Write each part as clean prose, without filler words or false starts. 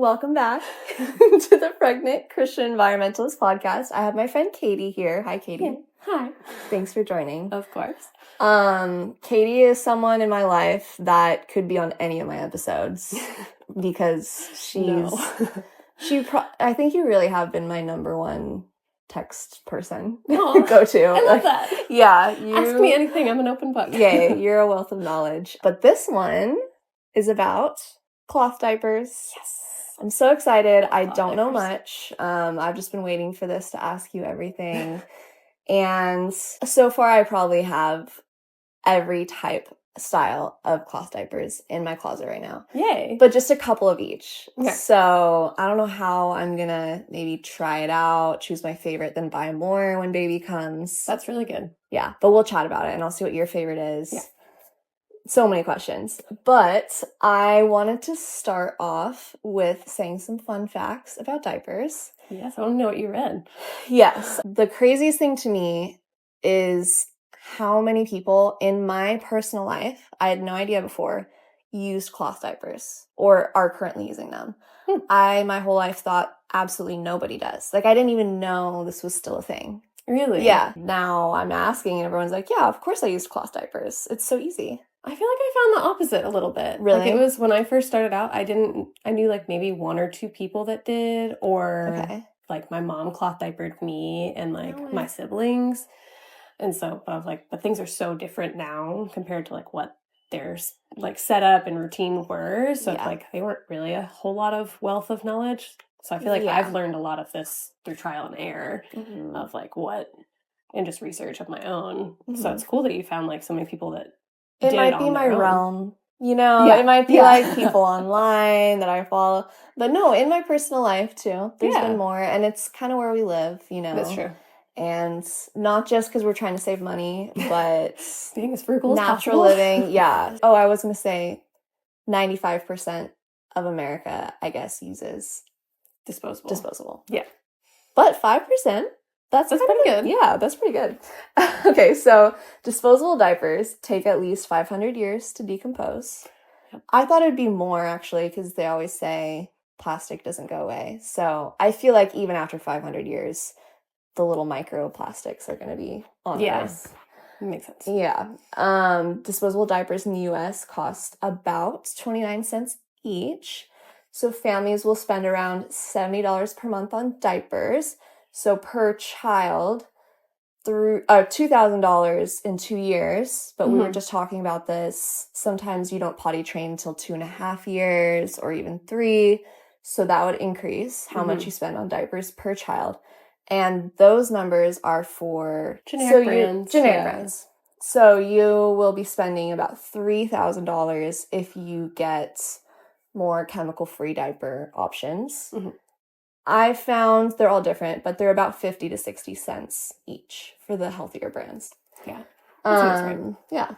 Welcome back to the Pregnant Christian Environmentalist podcast. I have my friend Katie here. Hi, Katie. Yeah. Hi. Thanks for joining. Of course. Katie is someone in my life that could be on any of my episodes because I think you really have been my number one text person go to. I love that. Yeah. Ask me anything. I'm an open book. Yeah, you're a wealth of knowledge. But this one is about cloth diapers. Yes. I'm so excited. I don't know diapers. much. I've just been waiting for this to ask you everything. And so far, I probably have every style of cloth diapers in my closet right now. Yay. But just a couple of each. Okay. So I don't know how I'm going to maybe try it out, choose my favorite, then buy more when baby comes. That's really good. Yeah, but we'll chat about it and I'll see what your favorite is. Yeah. So many questions. But I wanted to start off with saying some fun facts about diapers. Yes, I want to know what you read. Yes. The craziest thing to me is how many people in my personal life, I had no idea before, used cloth diapers or are currently using them. I, my whole life, thought absolutely nobody does. Like, I didn't even know this was still a thing. Really? Yeah. Now I'm asking and everyone's like, yeah, of course I used cloth diapers. It's so easy. I feel like I found the opposite a little bit. Really? Like, it was when I first started out, I knew like maybe one or two people that did, or like my mom cloth diapered me and like my siblings. And so I was like, but things are so different now compared to like what their like setup and routine were. So it's like they weren't really a whole lot of wealth of knowledge. So I feel like I've learned a lot of this through trial and error of like and just research of my own. So it's cool that you found like so many people that it might be my realm, you know, it might be like people online that I follow, but no, in my personal life too, there's been more, and it's kind of where we live, you know. That's true. And not just because we're trying to save money, but being as frugal as natural possible. living. Yeah. Oh, I was going to say 95% of America, I guess, uses disposable. Yeah. But 5%, that's pretty good. Yeah, that's pretty good. Okay, so disposable diapers take at least 500 years to decompose. Yep. I thought it'd be more, actually, because they always say plastic doesn't go away. So I feel like even after 500 years, the little microplastics are going to be on Earth. Makes sense. Yeah. Disposable diapers in the U.S. cost about 29 cents each. So families will spend around $70 per month on diapers. So per child, through $2,000 in 2 years. But we were just talking about this. Sometimes you don't potty train until 2.5 years or even 3. So that would increase how much you spend on diapers per child. And those numbers are for generic brands. So you will be spending about $3,000 if you get more chemical-free diaper options. I found they're all different, but they're about 50 to 60 cents each for the healthier brands. Yeah. Yeah.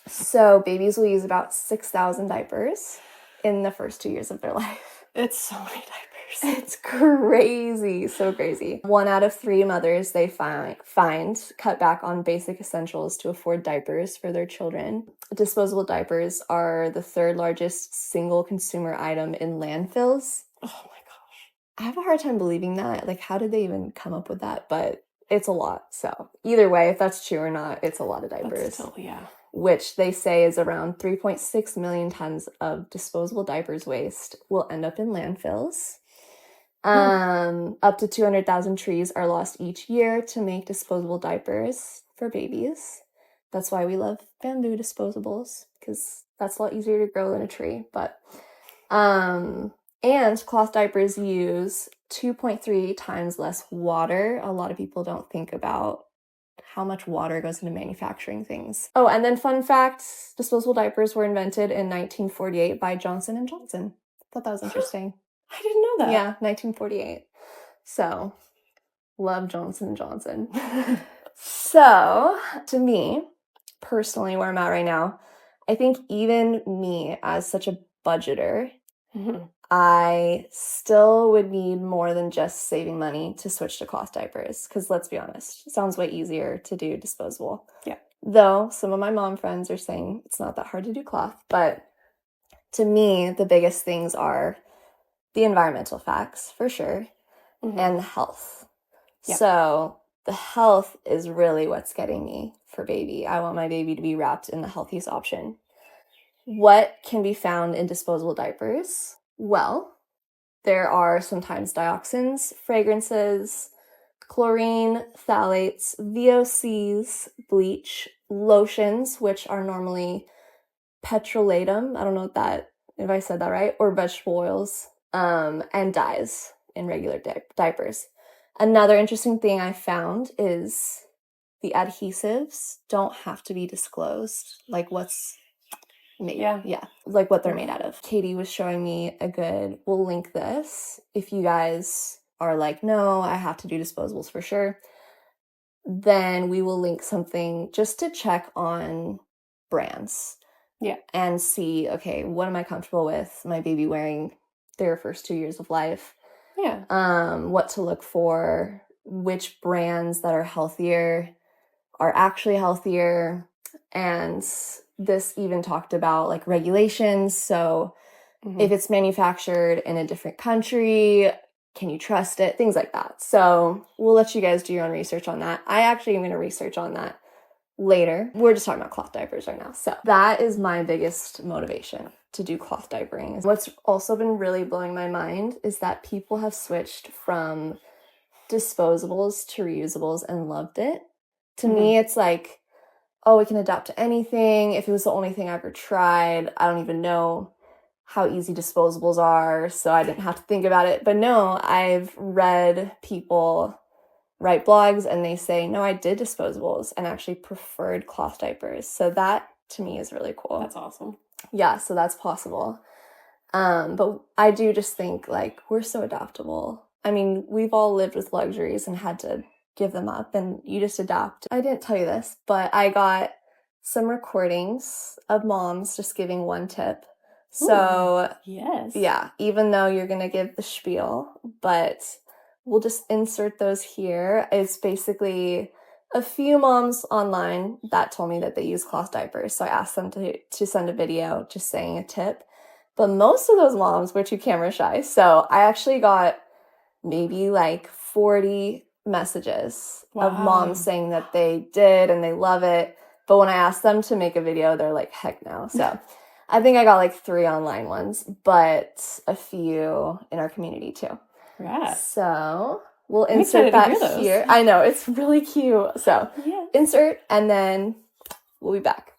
So babies will use about 6,000 diapers in the first 2 years of their life. It's so many diapers. It's crazy. So crazy. 1 out of 3 mothers they find cut back on basic essentials to afford diapers for their children. Disposable diapers are the 3rd largest single consumer item in landfills. Oh my gosh. I have a hard time believing that. Like, how did they even come up with that? But it's a lot. So either way, if that's true or not, it's a lot of diapers. Which they say is around 3.6 million tons of disposable diapers waste will end up in landfills. Up to 200,000 trees are lost each year to make disposable diapers for babies. That's why we love bamboo disposables, because that's a lot easier to grow than a tree. But and cloth diapers use 2.3 times less water. A lot of people don't think about how much water goes into manufacturing things. Oh, and then fun fact, disposable diapers were invented in 1948 by Johnson & Johnson. Thought that was interesting. I didn't know that. Yeah, 1948. So, love Johnson & Johnson. So, to me, personally, where I'm at right now, I think even me, as such a budgeter, I still would need more than just saving money to switch to cloth diapers. Because let's be honest, it sounds way easier to do disposable. Yeah. Though some of my mom friends are saying it's not that hard to do cloth. But to me, the biggest things are the environmental facts, for sure, and the health. Yep. So the health is really what's getting me for baby. I want my baby to be wrapped in the healthiest option. What can be found in disposable diapers? Well, there are sometimes dioxins, fragrances, chlorine, phthalates, VOCs, bleach, lotions, which are normally petrolatum. I don't know if I said that right, or vegetable oils, and dyes in regular diapers. Another interesting thing I found is the adhesives don't have to be disclosed, like what's made. Yeah, like what they're made out of. Katie was showing me we'll link this if you guys are like, no, I have to do disposables for sure. Then we will link something just to check on brands. Yeah. And see, okay, what am I comfortable with my baby wearing their first 2 years of life? Yeah. What to look for, which brands that are healthier are actually healthier. And this even talked about like regulations. So if it's manufactured in a different country, can you trust it? Things like that. So we'll let you guys do your own research on that. I actually am going to research on that later. We're just talking about cloth diapers right now. So that is my biggest motivation to do cloth diapering. What's also been really blowing my mind is that people have switched from disposables to reusables and loved it. To me, it's like, oh, we can adapt to anything. If it was the only thing I ever tried, I don't even know how easy disposables are, so I didn't have to think about it. But no, I've read people write blogs and they say, no, I did disposables and actually preferred cloth diapers. So that to me is really cool. That's awesome. Yeah, so that's possible. But I do just think like we're so adaptable. I mean, we've all lived with luxuries and had to give them up, and you just adapt. I didn't tell you this, but I got some recordings of moms just giving one tip. So yes. Yeah, even though you're going to give the spiel, but we'll just insert those here. It's basically a few moms online that told me that they use cloth diapers. So I asked them to send a video just saying a tip. But most of those moms were too camera shy. So I actually got maybe like 40 messages of moms saying that they did and they love it. But when I asked them to make a video, they're like, heck no. So I think I got like 3 online ones, but a few in our community too. Yeah. So we'll insert that here. I know, it's really cute. So insert and then we'll be back.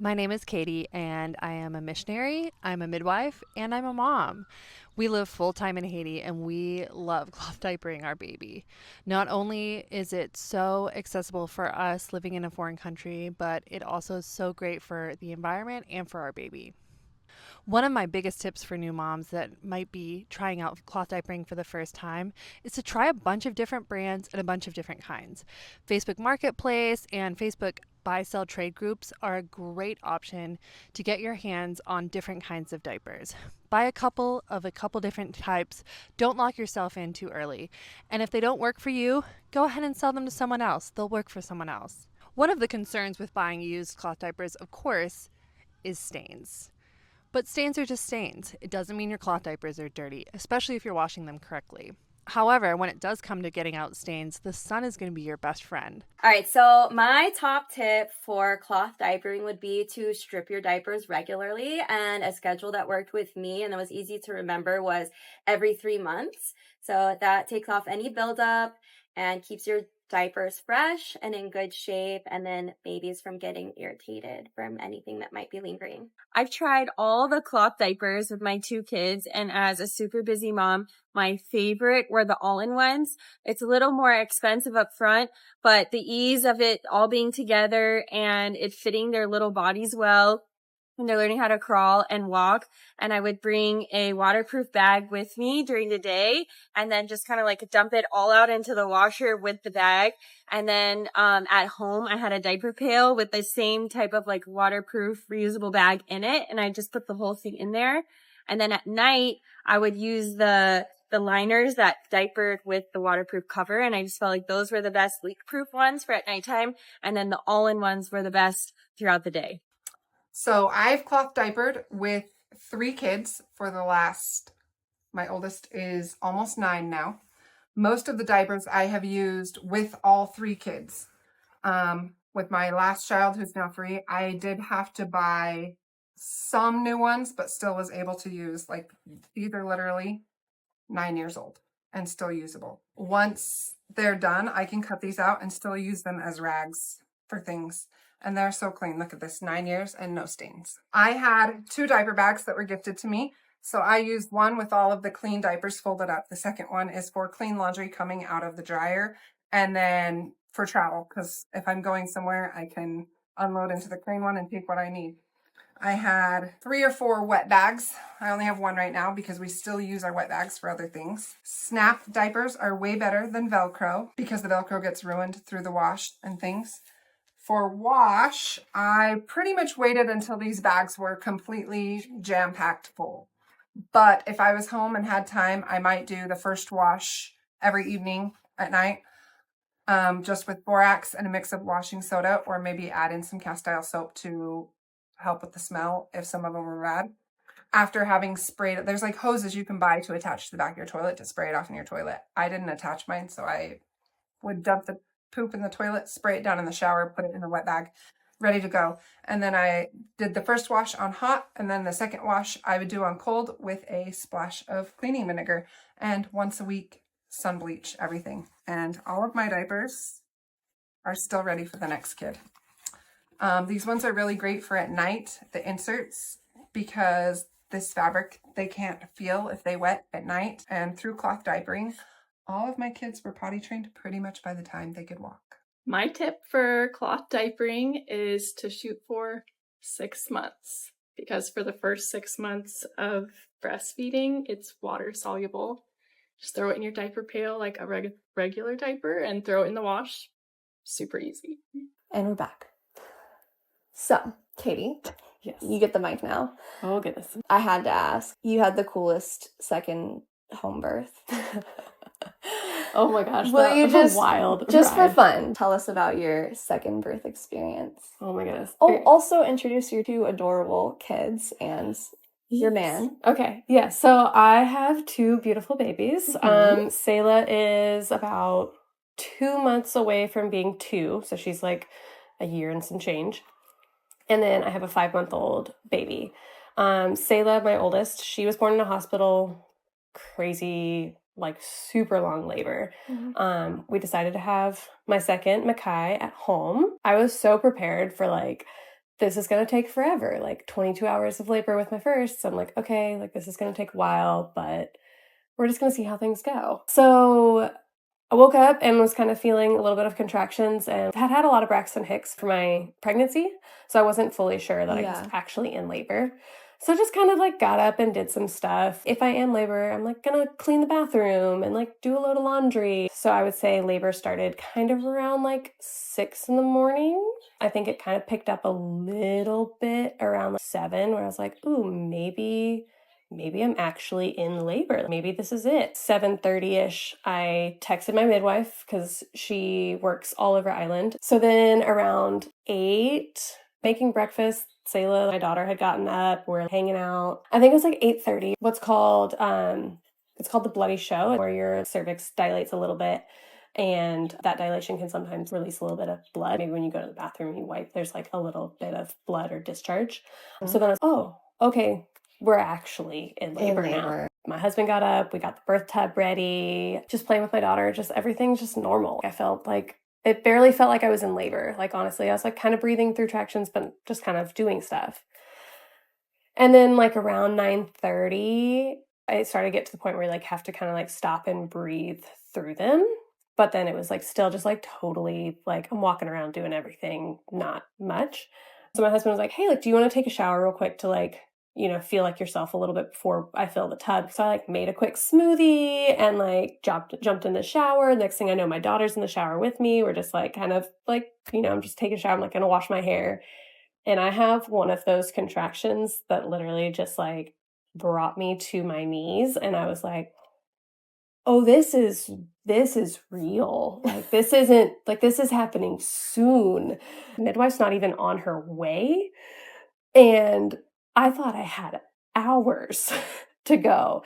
My name is Katie, and I am a missionary, I'm a midwife, and I'm a mom. We live full-time in Haiti, and we love cloth diapering our baby. Not only is it so accessible for us living in a foreign country, but it also is so great for the environment and for our baby. One of my biggest tips for new moms that might be trying out cloth diapering for the first time is to try a bunch of different brands and a bunch of different kinds. Facebook Marketplace and Facebook buy-sell trade groups are a great option to get your hands on different kinds of diapers. Buy a couple different types. Don't lock yourself in too early. And if they don't work for you, go ahead and sell them to someone else. They'll work for someone else. One of the concerns with buying used cloth diapers, of course, is stains. But stains are just stains. It doesn't mean your cloth diapers are dirty, especially if you're washing them correctly. However, when it does come to getting out stains, the sun is going to be your best friend. All right, so my top tip for cloth diapering would be to strip your diapers regularly, and a schedule that worked with me and that was easy to remember was every 3 months. So that takes off any buildup and keeps your diapers fresh and in good shape, and then babies from getting irritated from anything that might be lingering. I've tried all the cloth diapers with my 2 kids, and as a super busy mom, my favorite were the all-in-ones. It's a little more expensive up front, but the ease of it all being together and it fitting their little bodies well when they're learning how to crawl and walk. And I would bring a waterproof bag with me during the day and then just kind of like dump it all out into the washer with the bag. And then at home, I had a diaper pail with the same type of like waterproof reusable bag in it. And I just put the whole thing in there. And then at night, I would use the liners that diapered with the waterproof cover. And I just felt like those were the best leak-proof ones for at nighttime. And then the all-in-ones were the best throughout the day. So I've cloth diapered with 3 kids for the last My oldest is almost 9 now. Most of the diapers I have used with all 3 kids. With my last child, who's now 3, I did have to buy some new ones, but still was able to use, like, these are literally 9 years old and still usable. Once they're done, I can cut these out and still use them as rags for things. And they're so clean. Look at this, 9 years and no stains. I had 2 diaper bags that were gifted to me. So I used one with all of the clean diapers folded up. The second one is for clean laundry coming out of the dryer. And then for travel, because if I'm going somewhere, I can unload into the clean one and take what I need. I had 3 or 4 wet bags. I only have 1 right now because we still use our wet bags for other things. Snap diapers are way better than Velcro because the Velcro gets ruined through the wash and things. For wash, I pretty much waited until these bags were completely jam-packed full. But if I was home and had time, I might do the first wash every evening at night, just with borax and a mix of washing soda, or maybe add in some cast iron soap to help with the smell if some of them were bad. After having sprayed it, there's like hoses you can buy to attach to the back of your toilet to spray it off in your toilet. I didn't attach mine, so I would dump the poop in the toilet, spray it down in the shower, put it in a wet bag, ready to go. And then I did the first wash on hot, and then the second wash I would do on cold with a splash of cleaning vinegar. And once a week, sun bleach everything. And all of my diapers are still ready for the next kid. These ones are really great for at night, the inserts, because this fabric they can't feel if they wet at night. And through cloth diapering, all of my kids were potty trained pretty much by the time they could walk. My tip for cloth diapering is to shoot for 6 months, because for the first 6 months of breastfeeding, it's water soluble. Just throw it in your diaper pail like a regular diaper and throw it in the wash. Super easy. And we're back. So, Katie, Yes. you get the mic now. Oh, goodness. I had to ask, you had the coolest second home birth. Oh my gosh, Will that you was just, a wild just for ride. fun, tell us about your second birth experience. Oh my goodness. Oh, also introduce your 2 adorable kids and your man. Okay, yeah, so I have 2 beautiful babies. Selah is about 2 months away from being 2, so she's like a year and some change. And then I have a 5-month-old baby. Selah, my oldest, she was born in a hospital, crazy, like super long labor. We decided to have my second, Makai, at home. I was so prepared for like, this is going to take forever, like 22 hours of labor with my first. So I'm like, okay, like this is going to take a while, but we're just going to see how things go. So I woke up and was kind of feeling a little bit of contractions and had a lot of Braxton Hicks for my pregnancy. So I wasn't fully sure that I was actually in labor. So I just kind of like got up and did some stuff. If I am labor, I'm like gonna clean the bathroom and like do a load of laundry. So I would say labor started kind of around like 6 a.m. I think it kind of picked up a little bit around like 7, where I was like, ooh, maybe I'm actually in labor. Maybe this is it. 7:30-ish, I texted my midwife because she works all over Island. So then around 8, making breakfast, Selah, my daughter, had gotten up. We're hanging out. I think it was like 8:30. What's called, it's called the bloody show, where your cervix dilates a little bit. And that dilation can sometimes release a little bit of blood. Maybe when you go to the bathroom, you wipe, there's like a little bit of blood or discharge. So then I was, oh, okay, we're actually in labor now. My husband got up, we got the birth tub ready, just playing with my daughter, just everything's just normal. I felt like, it barely felt like I was in labor. Like, honestly, I was like kind of breathing through tractions, but just kind of doing stuff. And then like around 9:30, I started to get to the point where you like have to kind of like stop and breathe through them. But then it was like still just like totally like I'm walking around doing everything, not much. So my husband was like, hey, like, do you want to take a shower real quick to like, you know, feel like yourself a little bit before I fill the tub? So I like made a quick smoothie and like jumped in the shower. Next thing I know, my daughter's in the shower with me. We're just like kind of like, you know, I'm just taking a shower. I'm like going to wash my hair. And I have one of those contractions that literally just like brought me to my knees. And I was like, oh, this is real. Like, this isn't, like, this is happening soon. Midwife's not even on her way. And I thought I had hours to go.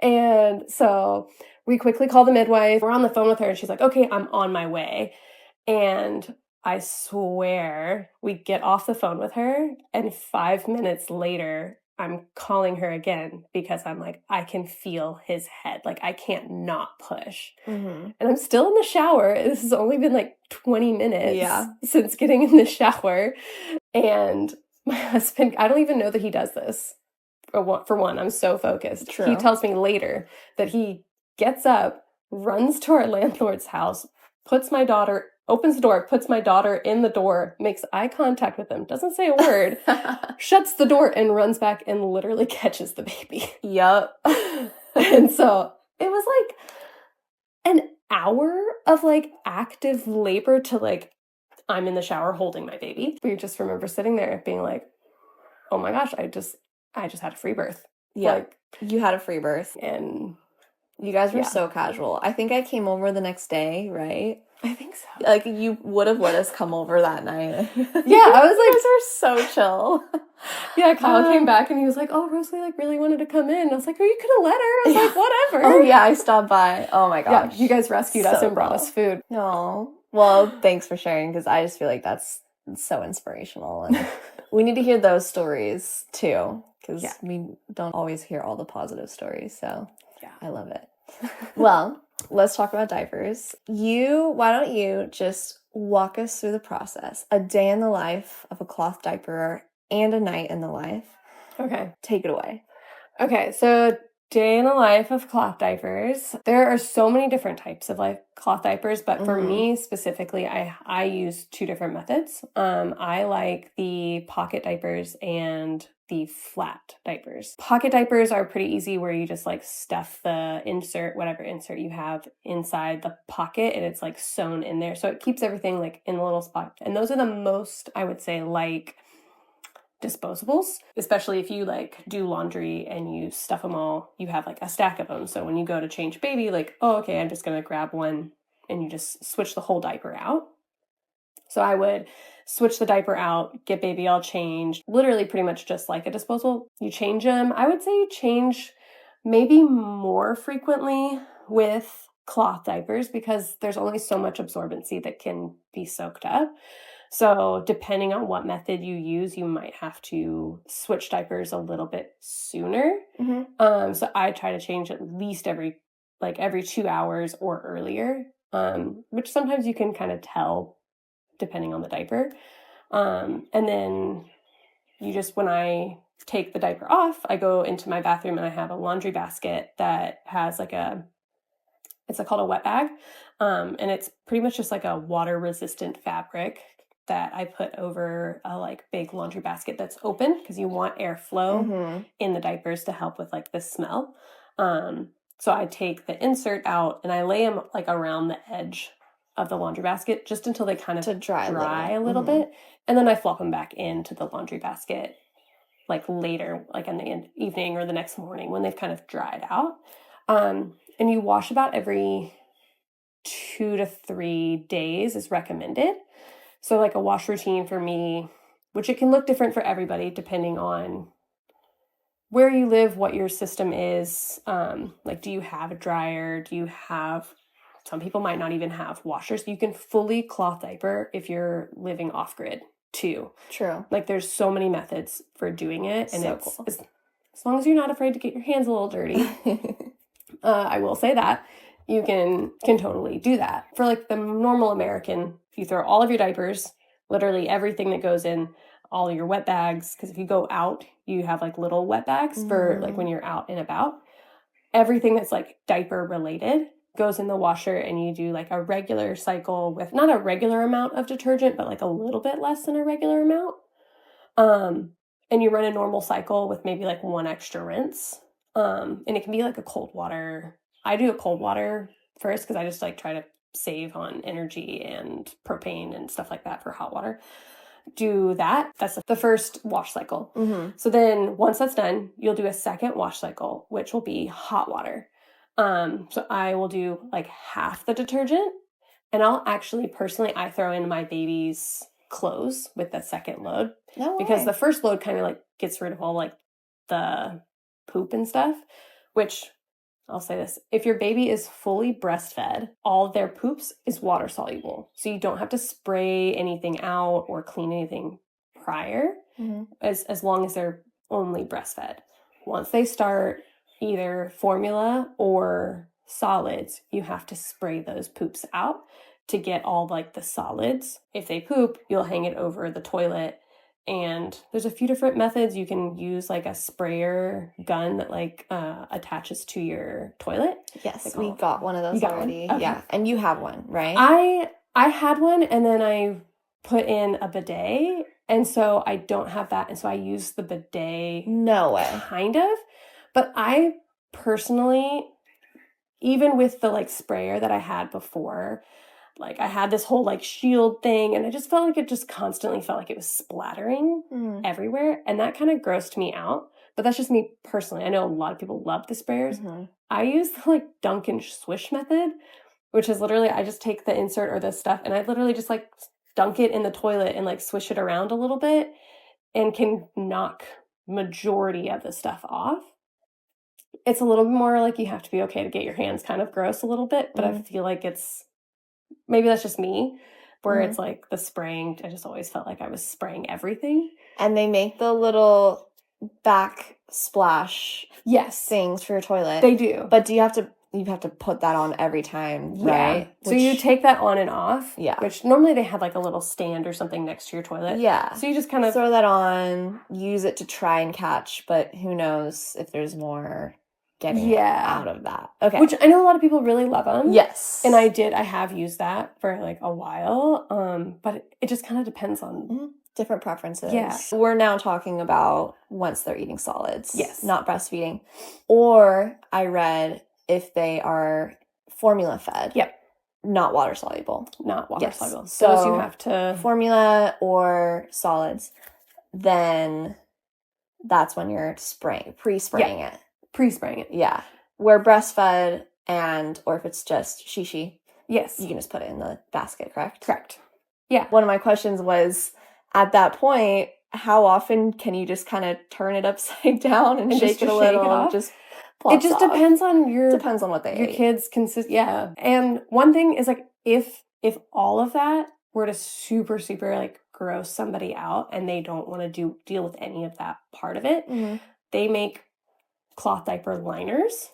And so we quickly call the midwife. We're on the phone with her and she's like, okay, I'm on my way. And I swear we get off the phone with her and 5 minutes later, I'm calling her again because I'm like, I can feel his head. Like I can't not push. Mm-hmm. And I'm still in the shower. This has only been like 20 minutes since getting in the shower. And my husband, I don't even know that he does this. For one, I'm so focused. True. He tells me later that he gets up, runs to our landlord's house, opens the door, puts my daughter in the door, makes eye contact with him, doesn't say a word, shuts the door and runs back and literally catches the baby. Yup. And so it was like an hour of like active labor to like, I'm in the shower holding my baby. We just remember sitting there being like, oh my gosh, I just had a free birth. Yeah, like, you had a free birth. And you guys were so casual. I think I came over the next day, right? I think so. Like, you would have let us come over that night. Yeah, I was like... You guys were so chill. Yeah, Kyle came back and he was like, oh, Rosalie, like, really wanted to come in. I was like, oh, you could have let her. I was like, whatever. Oh, yeah, I stopped by. Oh, my gosh. Yeah, you guys rescued us and brought us food. No. Well, thanks for sharing, because I just feel like that's so inspirational. And we need to hear those stories, too, because we don't always hear all the positive stories. So, I love it. Well, let's talk about diapers. Why don't you just walk us through the process? A day in the life of a cloth diaperer and a night in the life. Okay. Take it away. Okay, so day in the life of cloth diapers. There are so many different types of like cloth diapers, but for me specifically, I use two different methods. I like the pocket diapers and the flat diapers. Pocket diapers are pretty easy where you just like stuff the insert, whatever insert you have inside the pocket, and it's like sewn in there. So it keeps everything like in the little spot. And those are the most, I would say, like disposables, especially if you like do laundry and you stuff them all, you have like a stack of them. So when you go to change baby, like, oh, okay, I'm just going to grab one, and you just switch the whole diaper out. So I would switch the diaper out, get baby all changed, literally pretty much just like a disposable. You change them. I would say you change maybe more frequently with cloth diapers because there's only so much absorbency that can be soaked up. So depending on what method you use, you might have to switch diapers a little bit sooner. Mm-hmm. So I try to change at least every 2 hours or earlier, which sometimes you can kind of tell depending on the diaper. And then when I take the diaper off, I go into my bathroom and I have a laundry basket that has it's called a wet bag. And it's pretty much just like a water resistant fabric that I put over a like big laundry basket that's open because you want airflow in the diapers to help with like the smell. So I take the insert out and I lay them like around the edge of the laundry basket just until they kind of dry a little bit. And then I flop them back into the laundry basket like later, like in the evening or the next morning when they've kind of dried out. And you wash about every 2 to 3 days is recommended. So like a wash routine for me, which it can look different for everybody depending on where you live, what your system is. Like, do you have a dryer? Some people might not even have washers. You can fully cloth diaper if you're living off grid too. True. Like there's so many methods for doing it. And so it's cool. as long as you're not afraid to get your hands a little dirty, I will say that. You can totally do that. For like the normal American, you throw all of your diapers, literally everything that goes in, all your wet bags, because if you go out, you have like little wet bags for like when you're out and about. Everything that's like diaper related goes in the washer, and you do like a regular cycle with not a regular amount of detergent, but like a little bit less than a regular amount. And you run a normal cycle with maybe like one extra rinse. And it can be like a cold water. I do a cold water first because I just like try to save on energy and propane and stuff like that for hot water. Do that. That's the first wash cycle. So then once that's done, you'll do a second wash cycle, which will be hot water. So I will do like half the detergent, and I'll actually personally, I throw in my baby's clothes with the second load because the first load kind of like gets rid of all like the poop and stuff, which I'll say this. If your baby is fully breastfed, all of their poops is water soluble. So you don't have to spray anything out or clean anything prior, as long as they're only breastfed. Once they start either formula or solids, you have to spray those poops out to get all like the solids. If they poop, you'll hang it over the toilet. And there's a few different methods. You can use like a sprayer gun that like attaches to your toilet. Yes, we got one of those already. Okay. Yeah, and you have one, right? I had one, and then I put in a bidet, and so I don't have that, and so I use the bidet. No way. Kind of. But I personally, even with the like sprayer that I had before, like I had this whole like shield thing, and I just felt like it just constantly felt like it was splattering everywhere, and that kind of grossed me out. But that's just me personally. I know a lot of people love the sprayers. I use the like dunk and swish method, which is literally I just take the insert or the stuff, and I literally just like dunk it in the toilet and like swish it around a little bit, and can knock majority of the stuff off. It's a little bit more like you have to be okay to get your hands kind of gross a little bit, but I feel like it's, maybe that's just me, where it's like the spraying, I just always felt like I was spraying everything. And they make the little backsplash things for your toilet. They do. But you have to put that on every time, right? So you take that on and off. Yeah. Which normally they had like a little stand or something next to your toilet. Yeah. So you just kind of throw that on, use it to try and catch, but who knows if there's more getting out of that. Okay. Which I know a lot of people really love them. Yes. And I have used that for like a while. But it just kind of depends on different preferences. Yeah. We're now talking about once they're eating solids. Yes. Not breastfeeding. Or I read if they are formula fed. Yep. Not water soluble. Not water soluble. So those you have to formula or solids, then that's when you're pre-spraying it. Pre-spraying it. Yeah. Where breastfed or if it's just shishi, yes, you can just put it in the basket, correct? Correct. Yeah. One of my questions was, at that point, how often can you just kind of turn it upside down and shake it a little? It just depends on depends on what they your ate. kids consist. Yeah. And one thing is like if all of that were to super like gross somebody out and they don't want to deal with any of that part of it, they make cloth diaper liners.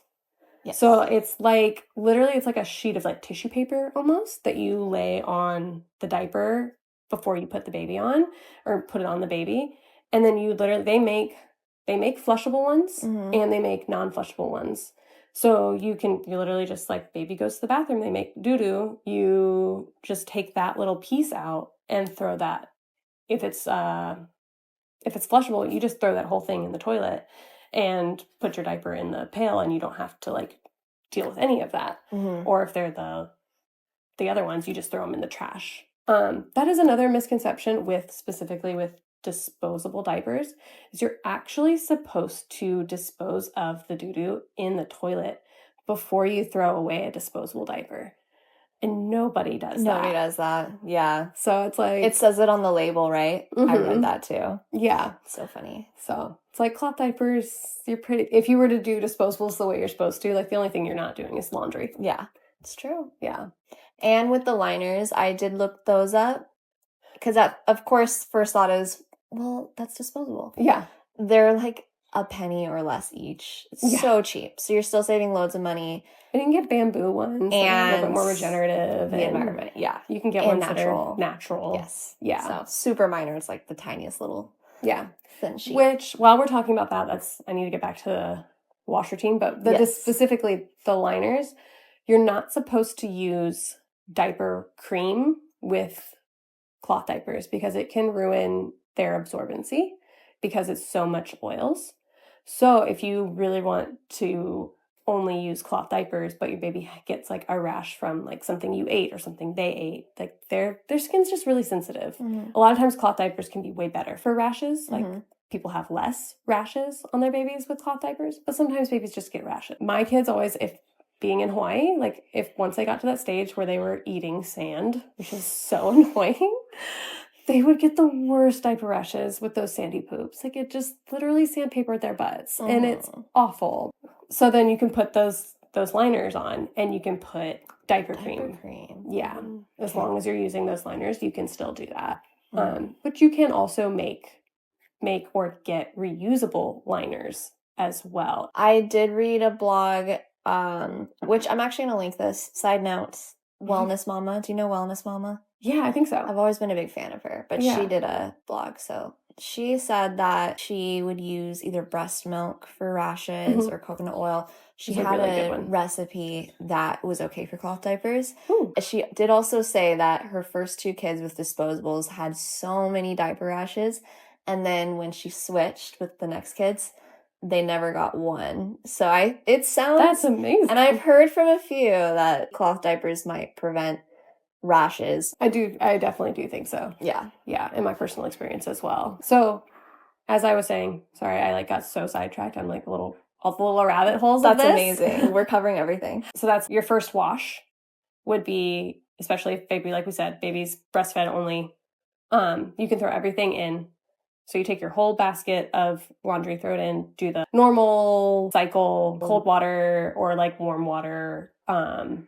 Yes. So it's like literally it's like a sheet of like tissue paper almost that you lay on the diaper before you put the baby on or put it on the baby, and then you literally they make flushable ones and they make non-flushable ones. So you literally just like baby goes to the bathroom, they make doo-doo, you just take that little piece out and throw that. If it's flushable, you just throw that whole thing in the toilet and put your diaper in the pail, and you don't have to like deal with any of that. Or if they're the other ones, you just throw them in the trash. That is another misconception specifically with disposable diapers, is you're actually supposed to dispose of the doo-doo in the toilet before you throw away a disposable diaper. And nobody does that. Yeah. So it's like... It says it on the label, right? I read that too. Yeah. So funny. So it's like cloth diapers, if you were to do disposables the way you're supposed to, like the only thing you're not doing is laundry. Yeah. It's true. Yeah. And with the liners, I did look those up. Because that, of course, first thought is, well, that's disposable. Yeah. They're like a penny or less each. It's so cheap. So you're still saving loads of money. And you can get bamboo ones and a little bit more regenerative. The environment, You can get ones that are natural. Yes. Yeah. So super minor. It's like the tiniest little thin sheet. Which, while we're talking about that, I need to get back to the wash routine, but specifically the liners, you're not supposed to use diaper cream with cloth diapers because it can ruin their absorbency because it's so much oils. So if you really want to only use cloth diapers, but your baby gets like a rash from like something you ate or something they ate, like their skin's just really sensitive. A lot of times cloth diapers can be way better for rashes. Like people have less rashes on their babies with cloth diapers, but sometimes babies just get rashes. My kids always, being in Hawaii, like if once they got to that stage where they were eating sand, which is so annoying, they would get the worst diaper rashes with those sandy poops. Like it just literally sandpapered their butts and it's awful. So then you can put those those liners on, and you can put diaper cream. Yeah. As long as you're using those liners, you can still do that. But you can also make or get reusable liners as well. I did read a blog, which I'm actually going to link this. Side note, Wellness Mama. Do you know Wellness Mama? Yeah, I think so. I've always been a big fan of her, but she did a blog. So she said that she would use either breast milk for rashes or coconut oil. She had really a recipe that was okay for cloth diapers. Ooh. She did also say that her first 2 kids with disposables had so many diaper rashes. And then when she switched with the next kids, they never got one. So it sounds... That's amazing. And I've heard from a few that cloth diapers might prevent rashes. I definitely do think so. Yeah. Yeah, in my personal experience as well. So, as I was saying, sorry, I got so sidetracked. I'm all the little rabbit holes of this. That's amazing. We're covering everything. So that's your first wash would be, especially if baby, like we said, baby's breastfed only, you can throw everything in. So you take your whole basket of laundry, throw it in, do the normal cycle, cold water or warm water,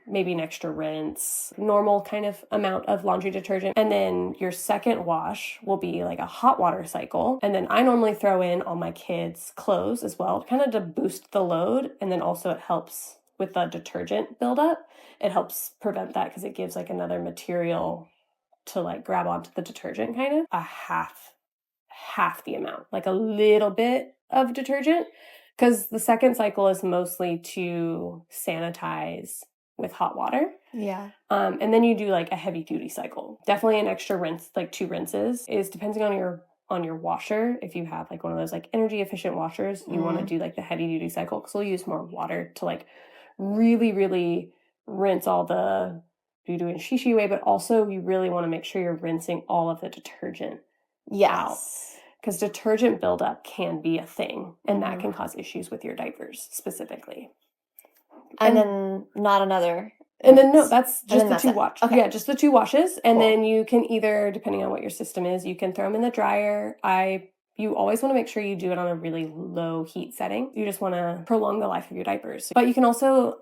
maybe an extra rinse, normal kind of amount of laundry detergent. And then your second wash will be a hot water cycle. And then I normally throw in all my kids' clothes as well, kind of to boost the load. And then also it helps with the detergent buildup. It helps prevent that because it gives another material to grab onto the detergent, kind of a half the amount, a little bit of detergent, because the second cycle is mostly to sanitize with hot water. Yeah. And then you do a heavy duty cycle. Definitely an extra rinse, 2 rinses is depending on your washer. If you have one of those energy efficient washers, you want to do the heavy duty cycle because you'll use more water to really, really rinse all the, you do it in shishi way, but also you really want to make sure you're rinsing all of the detergent out. Because detergent buildup can be a thing, and that can cause issues with your diapers specifically. And then not another. And then no, that's just the 2 washes. Okay. Yeah, just the 2 washes. And then you can either, depending on what your system is, you can throw them in the dryer. You always want to make sure you do it on a really low heat setting. You just want to prolong the life of your diapers. But you can also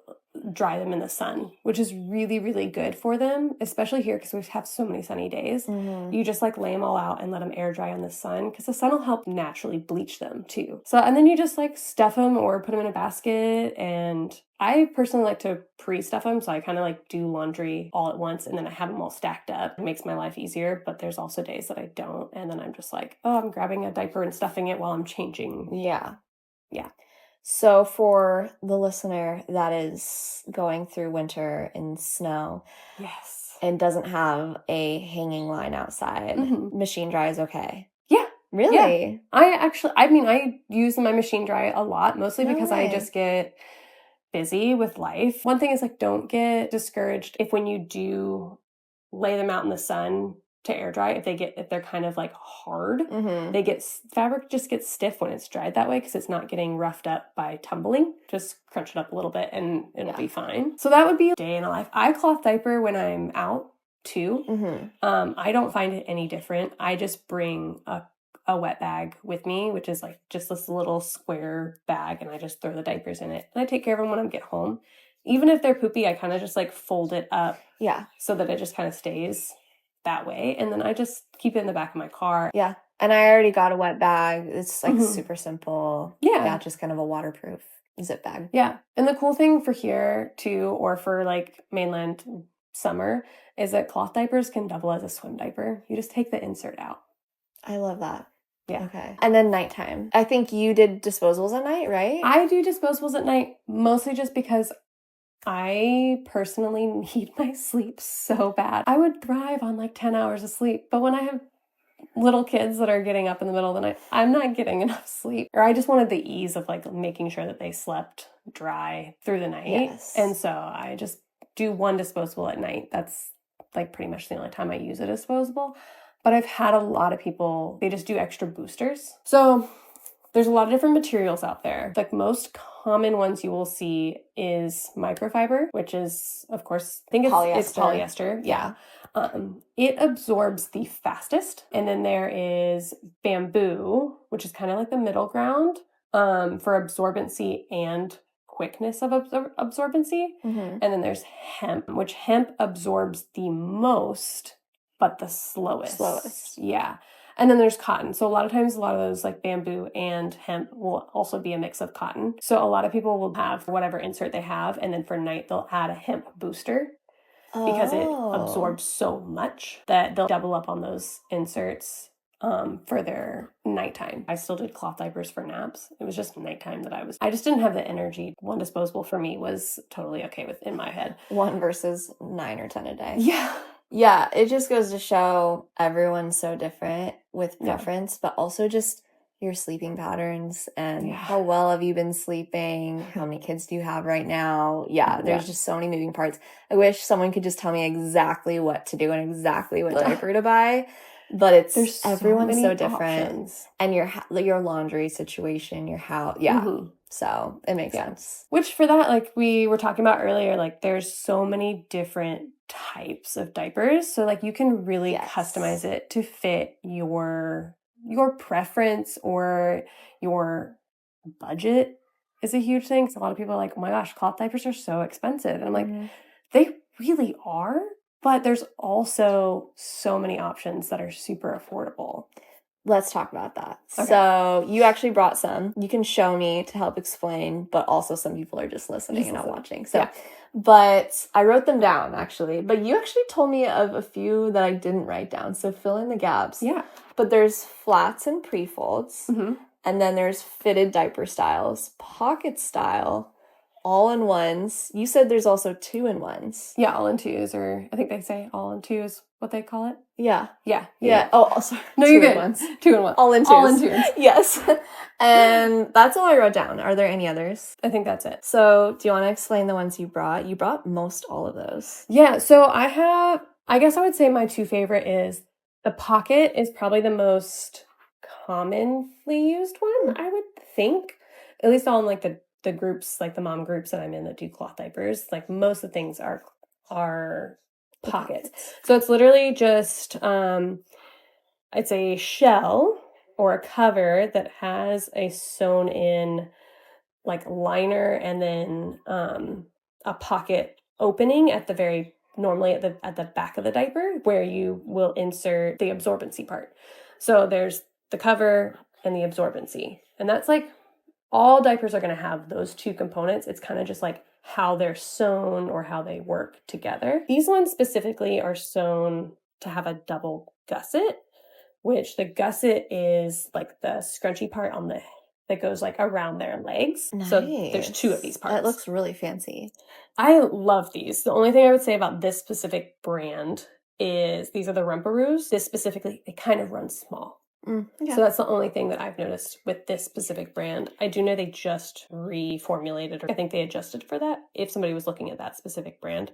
dry them in the sun, which is really, really good for them, especially here because we have so many sunny days. You just lay them all out and let them air dry in the sun because the sun will help naturally bleach them too. So, and then you just stuff them or put them in a basket. And I personally like to pre-stuff them. So I kind of do laundry all at once and then I have them all stacked up. It makes my life easier, but there's also days that I don't. And then I'm just I'm grabbing a diaper and stuffing it while I'm changing. Yeah. Yeah. So for the listener that is going through winter in snow, yes, and doesn't have a hanging line outside, machine dry is okay. Yeah. Really? Yeah. I use my machine dry a lot, mostly because I just get busy with life. One thing is don't get discouraged if when you do lay them out in the sun to air dry, if they're kind of hard, fabric just gets stiff when it's dried that way because it's not getting roughed up by tumbling. Just crunch it up a little bit and it'll be fine. So that would be a day in a life. I cloth diaper when I'm out too. I don't find it any different. I just bring a wet bag with me, which is just this little square bag, and I just throw the diapers in it. And I take care of them when I get home. Even if they're poopy, I kind of just fold it up. Yeah. So that it just kind of stays that way. And then I just keep it in the back of my car. Yeah. And I already got a wet bag. It's super simple. Yeah. Just kind of a waterproof zip bag. Yeah. And the cool thing for here too, or for mainland summer, is that cloth diapers can double as a swim diaper. You just take the insert out. I love that. Yeah. Okay. And then nighttime. I think you did disposables at night, right? I do disposables at night, mostly just because I personally need my sleep so bad. I would thrive on 10 hours of sleep, but when I have little kids that are getting up in the middle of the night, I'm not getting enough sleep. Or I just wanted the ease of making sure that they slept dry through the night. Yes. And so I just do one disposable at night. That's pretty much the only time I use a disposable. But I've had a lot of people, they just do extra boosters. So there's a lot of different materials out there. Most common ones you will see is microfiber, which is, of course, I think it's polyester. Yeah. It absorbs the fastest. And then there is bamboo, which is kind of the middle ground for absorbency and quickness of absorbency. And then there's hemp, which hemp absorbs the most, but the slowest. Yeah. And then there's cotton. So a lot of times, a lot of those like bamboo and hemp will also be a mix of cotton. So a lot of people will have whatever insert they have, and then for night, they'll add a hemp booster because it absorbs so much that they'll double up on those inserts for their nighttime. I still did cloth diapers for naps. It was just nighttime that I just didn't have the energy. One disposable for me was totally okay with in my head. 1 versus 9 or 10 a day. Yeah. Yeah, it just goes to show everyone's so different with preference, but also just your sleeping patterns and how well have you been sleeping? How many kids do you have right now? Yeah, there's just so many moving parts. I wish someone could just tell me exactly what to do and exactly what diaper to buy, but everyone's so different. Options. And your laundry situation, your house, so it makes sense. Which for that, like we were talking about earlier, like there's so many different types of diapers. So like you can really customize it to fit your preference or your budget is a huge thing. So a lot of people are like, oh my gosh, cloth diapers are so expensive. And I'm like, they really are, but there's also so many options that are super affordable. Let's talk about that. Okay. So you actually brought some. You can show me to help explain, but also some people are just listening and not watching. So, but I wrote them down actually. But you actually told me of a few that I didn't write down. So fill in the gaps. Yeah. But there's flats and pre-folds. And then there's fitted diaper styles, pocket style, all-in-ones. You said there's also 2-in-1s. Yeah, all-in-2s, or I think they say all-in-2 is what they call it. Yeah. Yeah. Oh, sorry. No, you're good. 2-in-1. All-in-2s. All-in-2s. Yes. And that's all I wrote down. Are there any others? I think that's it. So do you want to explain the ones you brought? You brought most all of those. Yeah. So I guess I would say my 2 favorite is the pocket is probably the most commonly used one, I would think. At least on like the groups, like the mom groups that I'm in that do cloth diapers, like most of the things are pockets. So it's literally just, it's a shell or a cover that has a sewn in like liner and then a pocket opening at the normally at the back of the diaper where you will insert the absorbency part. So there's the cover and the absorbency. And that's like all diapers are going to have those 2 components. It's kind of just like how they're sewn or how they work together. These ones specifically are sewn to have a double gusset, which the gusset is like the scrunchy part that goes like around their legs. Nice. So there's 2 of these parts. That looks really fancy. I love these. The only thing I would say about this specific brand is these are the Rumperoos. This specifically, they kind of run small. So that's the only thing that I've noticed with this specific brand. I do know they just reformulated, or I think they adjusted for that if somebody was looking at that specific brand.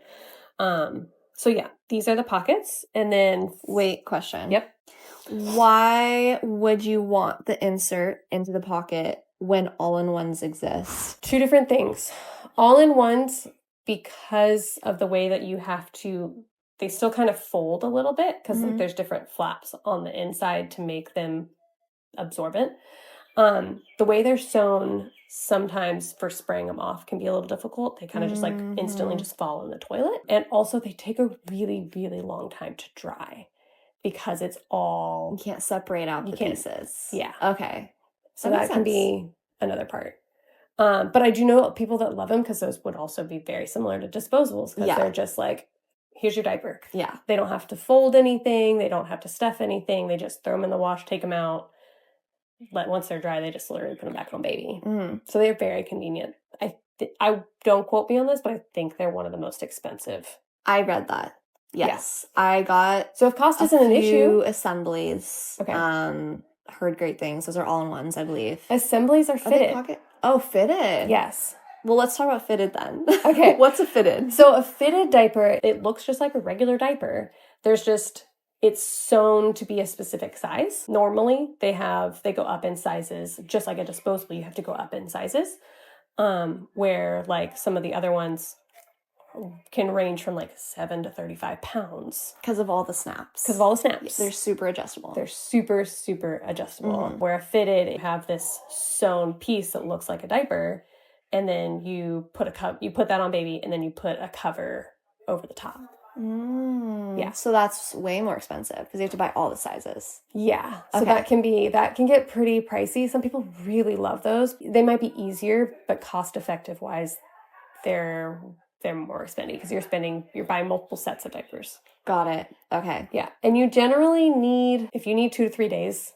So yeah, these are the pockets. And then wait, question. Yep. Why would you want the insert into the pocket when all-in-ones exist? 2 different things. All-in-ones, because of the way that you have to, they still kind of fold a little bit because like, there's different flaps on the inside to make them absorbent. The way they're sewn sometimes for spraying them off can be a little difficult. They kind of just like instantly just fall in the toilet. And also they take a really, really long time to dry because it's all... You can't separate out the pieces. Yeah. Okay. So that can be another part. But I do know people that love them because those would also be very similar to disposables because they're just like, here's your diaper. Yeah. They don't have to fold anything. They don't have to stuff anything. They just throw them in the wash, take them out. Once they're dry, they just literally put them back on baby. So they're very convenient. I don't quote me on this, but I think they're one of the most expensive. I read that. Yes. Yeah. I got so if cost isn't an issue. Assemblies. Okay. Heard great things. Those are all-in-ones, I believe. Assemblies are fitted. Pocket? Oh, fitted. Yes. Well, let's talk about fitted then. Okay. What's a fitted? So a fitted diaper, it looks just like a regular diaper. It's sewn to be a specific size. Normally, they go up in sizes, just like a disposable, you have to go up in sizes, where like some of the other ones can range from like 7 to 35 pounds. Because of all the snaps. They're super adjustable. They're super, super adjustable. Where a fitted, you have this sewn piece that looks like a diaper, and then you put that on baby, and then you put a cover over the top. Yeah. So that's way more expensive because you have to buy all the sizes. Yeah. So that can get pretty pricey. Some people really love those. They might be easier, but cost effective wise, they're more expensive because you're buying multiple sets of diapers. Got it. Okay. Yeah. And you generally need, if you need 2 to 3 days,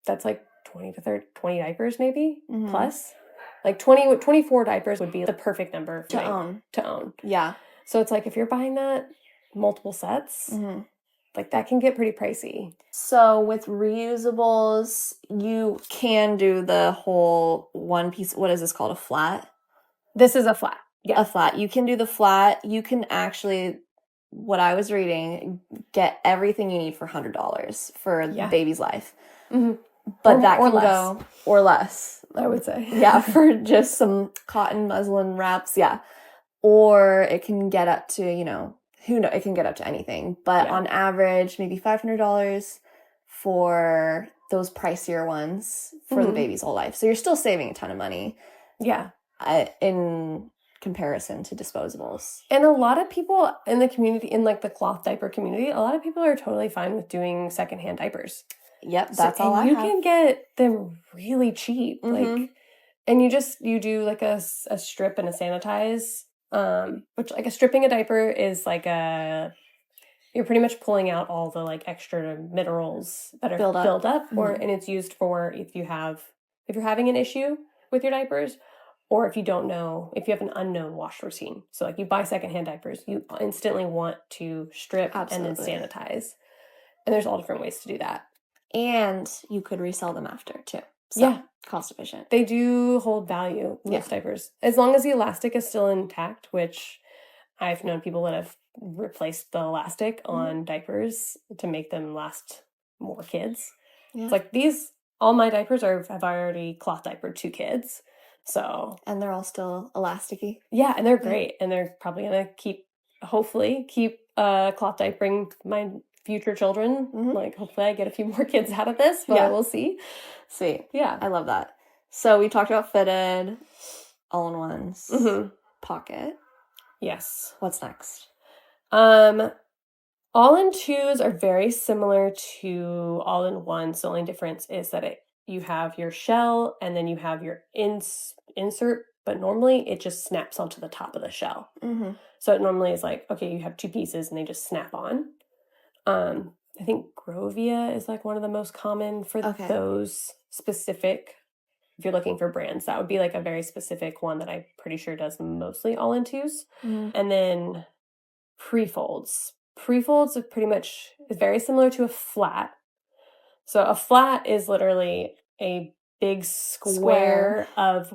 that's like 20 diapers maybe plus. Like 24 diapers would be the perfect number to own. Yeah. So it's like if you're buying that multiple sets, like that can get pretty pricey. So with reusables, you can do the whole one piece. What is this called? A flat? This is a flat. Yeah. A flat. You can do the flat. You can actually, what I was reading, get everything you need for $100 for the baby's life. But that can go, or less, I would say. Yeah, for just some cotton muslin wraps. Yeah. Or it can get up to, it can get up to anything. But on average, maybe $500 for those pricier ones for the baby's whole life. So you're still saving a ton of money. Yeah. In comparison to disposables. And a lot of people in the community, in like the cloth diaper community, a lot of people are totally fine with doing secondhand diapers. Yep, that's all I have. You can get them really cheap. Like, and you do like a strip and a sanitize, which like a stripping a diaper is like you're pretty much pulling out all the like extra minerals that are built up and it's used for if you're having an issue with your diapers, or if you have an unknown wash routine. So like you buy secondhand diapers, you instantly want to strip and then sanitize. And there's all different ways to do that. And you could resell them after too. So cost efficient. They do hold value, most diapers. As long as the elastic is still intact, which I've known people that have replaced the elastic on diapers to make them last more kids. Yeah. It's like all my diapers have already cloth diapered 2 kids. So, and they're all still elasticy. Yeah, and they're great, and they're probably gonna hopefully keep cloth diapering my future children. Like hopefully I get a few more kids out of this, but we'll see. Sweet. Yeah, I love that. So we talked about fitted, all-in-ones, pocket. Yes. What's next? All-in-twos are very similar to all-in-ones. The only difference is that you have your shell and then you have your insert, but normally it just snaps onto the top of the shell. So it normally is like, okay, you have 2 pieces and they just snap on. I think Grovia is like one of the most common for those specific, if you're looking for brands, that would be like a very specific one that I'm pretty sure does mostly all-in-twos. And then pre-folds. Pre-folds are is very similar to a flat. So a flat is literally a big square of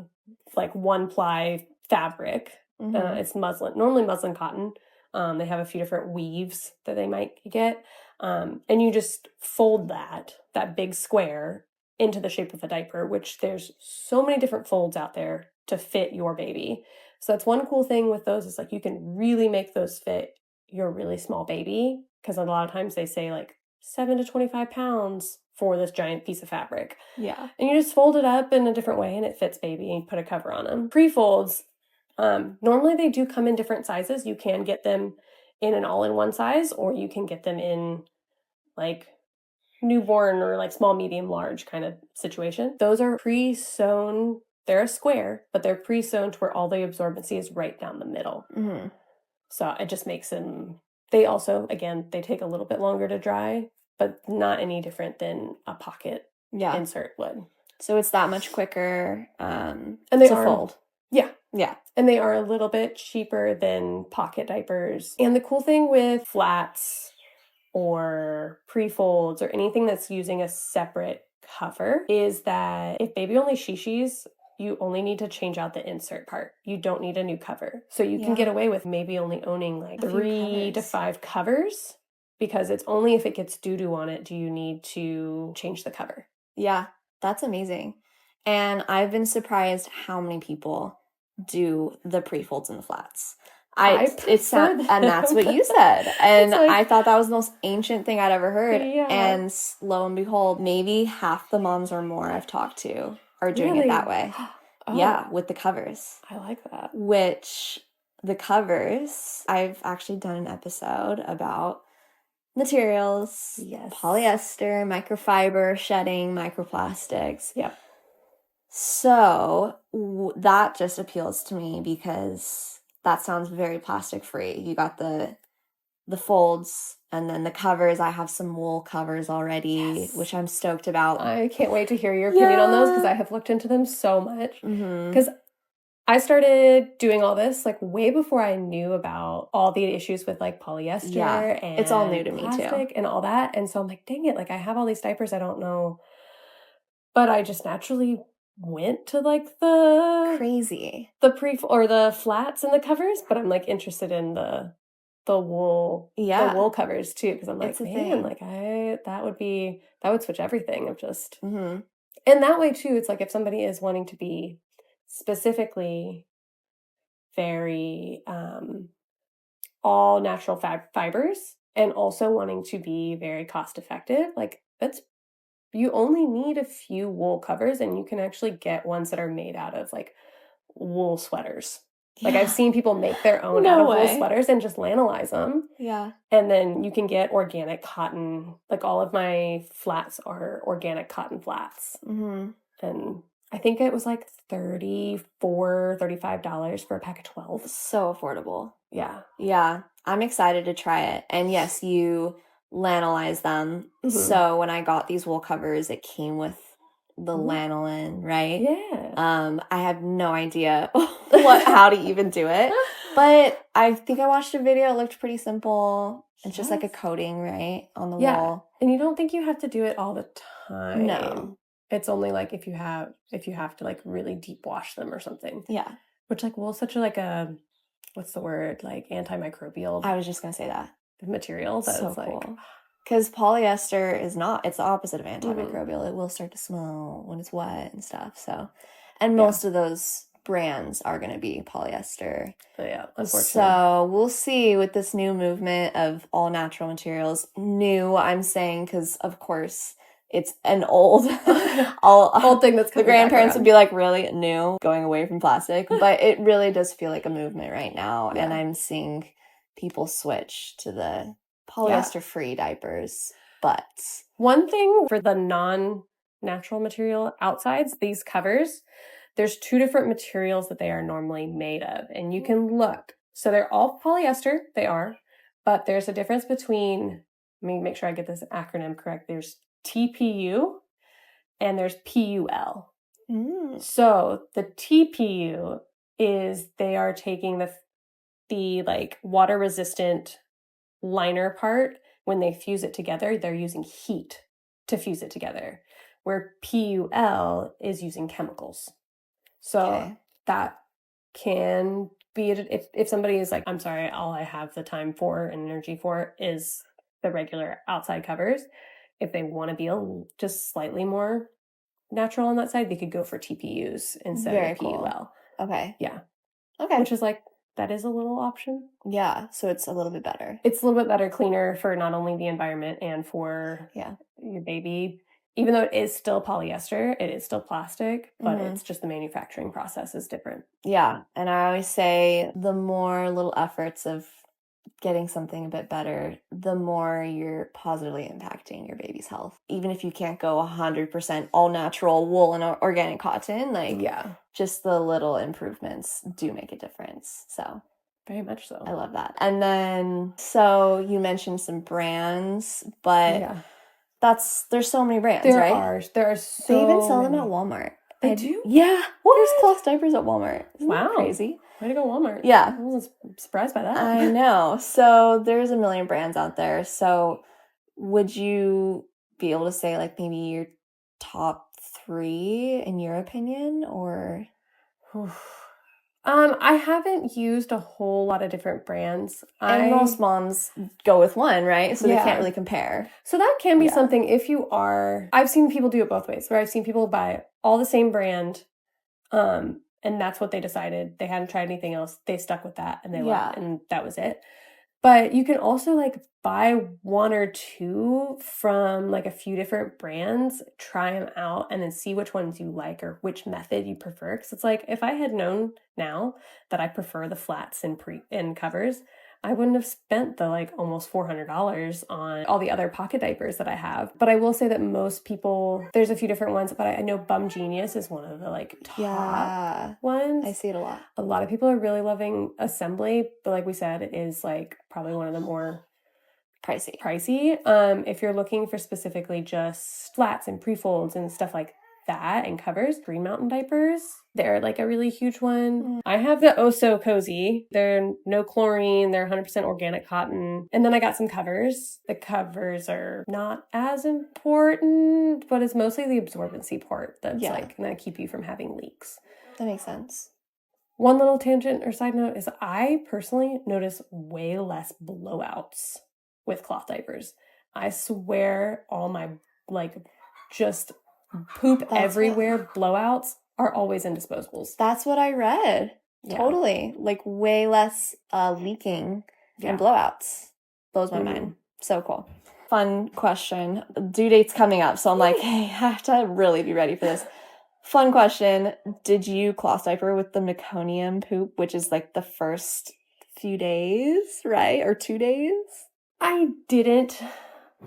like 1-ply fabric. It's muslin, normally muslin cotton. They have a few different weaves that they might get. And you just fold that big square into the shape of a diaper, which there's so many different folds out there to fit your baby. So that's one cool thing with those is like you can really make those fit your really small baby, because a lot of times they say like 7 to 25 pounds for this giant piece of fabric. Yeah. And you just fold it up in a different way and it fits baby and you put a cover on them. Pre-folds, normally they do come in different sizes. You can get them in an all-in-one size, or you can get them in like newborn or like small, medium, large kind of situation. Those are pre-sewn. They're a square, but they're pre-sewn to where all the absorbency is right down the middle. So it just makes them, they also, again, they take a little bit longer to dry, but not any different than a pocket insert would. So it's that much quicker and they to fold. Yeah. Yeah. And they are a little bit cheaper than pocket diapers. And the cool thing with flats or pre-folds or anything that's using a separate cover is that if baby only shishis, you only need to change out the insert part. You don't need a new cover. So you can get away with maybe only owning like 3 to 5 covers, because it's only if it gets doo-doo on it do you need to change the cover. Yeah, that's amazing. And I've been surprised how many people do the pre-folds and the flats. And that's what you said. And like, I thought that was the most ancient thing I'd ever heard. Yeah. And lo and behold, maybe half the moms or more I've talked to are doing it that way. Oh. Yeah, with the covers. I like that. Which the covers, I've actually done an episode about materials, polyester, microfiber, shedding, microplastics. Yep. So that just appeals to me because that sounds very plastic free. You got the folds and then the covers. I have some wool covers already, which I'm stoked about. I can't wait to hear your opinion on those because I have looked into them so much. Because I started doing all this like way before I knew about all the issues with like polyester and it's all new to me too too. And all that. And so I'm like, dang it, like I have all these diapers I don't know. But I just naturally went to like the the flats and the covers, but I'm like interested in the wool wool covers too because I'm like, man, like that would switch everything of just and that way too. It's like if somebody is wanting to be specifically very all natural fibers and also wanting to be very cost effective, like that's you only need a few wool covers and you can actually get ones that are made out of like wool sweaters. Like I've seen people make their own out of wool sweaters and just lanolize them. Yeah. And then you can get organic cotton. Like all of my flats are organic cotton flats. And I think it was like $34, $35 for a pack of 12. So affordable. Yeah. Yeah. I'm excited to try it. And yes, you lanolize them. So when I got these wool covers, it came with the lanolin, right? Yeah. I have no idea how to even do it. But I think I watched a video. It looked pretty simple. It's just like a coating, right? On the wool. And you don't think you have to do it all the time. No. It's only like if you have to like really deep wash them or something. Yeah. Which like wool is such a like a what's the word? Like antimicrobial. I was just gonna say that. Material. That's so like cool. Because polyester is not, it's the opposite of antimicrobial. It will start to smell when it's wet and stuff. So, and most of those brands are going to be polyester. Yeah, unfortunately. So we'll see with this new movement of all natural materials. New, I'm saying, because of course it's an old old thing that's the grandparents would be like, really new, going away from plastic. But it really does feel like a movement right now. And I'm seeing people switch to the polyester-free diapers. But one thing for the non-natural material outsides, these covers, there's two different materials that they are normally made of. And you can look. So they're all polyester, they are. But there's a difference between, let me make sure I get this acronym correct. There's TPU and there's PUL. So the TPU is they are taking the like water-resistant liner part. When they fuse it together, they're using heat to fuse it together, where PUL is using chemicals. So that can be if somebody is like, I'm sorry, all I have the time for and energy for is the regular outside covers. If they want to be just slightly more natural on that side, they could go for TPUs instead of PUL. Okay. Yeah. Okay. Which is like, that is a little option. Yeah, so it's a little bit better. It's a little bit better, cleaner for not only the environment and for your baby. Even though it is still polyester, it is still plastic, but it's just the manufacturing process is different. Yeah, and I always say the more little efforts of getting something a bit better, the more you're positively impacting your baby's health. Even if you can't go 100% all natural wool and organic cotton, like just the little improvements do make a difference. So very much so. I love that. And then, so you mentioned some brands, but there's so many brands, right? There are so They even sell many. them at Walmart. They do? Yeah. There's cloth diapers at Walmart. Isn't that crazy? Way to go, Walmart. Yeah. I wasn't surprised by that. I know. So there's a million brands out there. So would you be able to say like maybe your top 3 in your opinion, or? I haven't used a whole lot of different brands. And most moms go with one, right? So they can't really compare. So that can be something if you are... I've seen people do it both ways, where I've seen people buy all the same brand, and that's what they decided. They hadn't tried anything else. They stuck with that, and they loved it, and that was it. But you can also like buy one or two from like a few different brands, try them out, and then see which ones you like or which method you prefer. Because it's like, if I had known now that I prefer the flats and covers, I wouldn't have spent the like almost $400 on all the other pocket diapers that I have. But I will say that most people, there's a few different ones, but I know Bum Genius is one of the like top ones. I see it a lot. A lot of people are really loving Assembly, but like we said, it is like probably one of the more pricey. If you're looking for specifically just flats and pre-folds and stuff like that and covers, Green Mountain diapers, they're like a really huge one. I have the Oh So Cozy. They're no chlorine. They're 100% organic cotton. And then I got some covers. The covers are not as important, but it's mostly the absorbency part that's like going to keep you from having leaks. That makes sense. One little tangent or side note is I personally notice way less blowouts with cloth diapers. I swear all my like just poop everywhere blowouts are always in disposables. That's what I read. Yeah. Totally. Like way less leaking and blowouts. Blows my mind. So cool. Fun question. Due date's coming up, so I'm like, hey, I have to really be ready for this. Fun question. Did you cloth diaper with the meconium poop, which is like the first few days, right? Or 2 days? I didn't,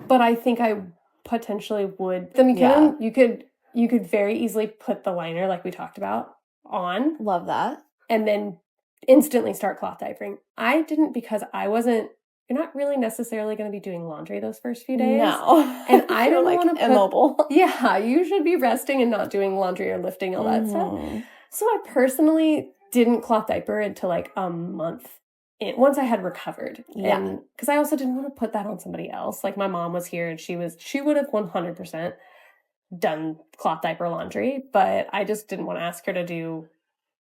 but I think I potentially would. The meconium, you could very easily put the liner like we talked about on. Love that. And then instantly start cloth diapering. I didn't because you're not really necessarily going to be doing laundry those first few days. No. And I don't like want to immobile. Yeah, you should be resting and not doing laundry or lifting, all that stuff. So I personally didn't cloth diaper until like a month once I had recovered. Yeah. Because I also didn't want to put that on somebody else. Like my mom was here and she would have 100% done cloth diaper laundry, but I just didn't want to ask her to do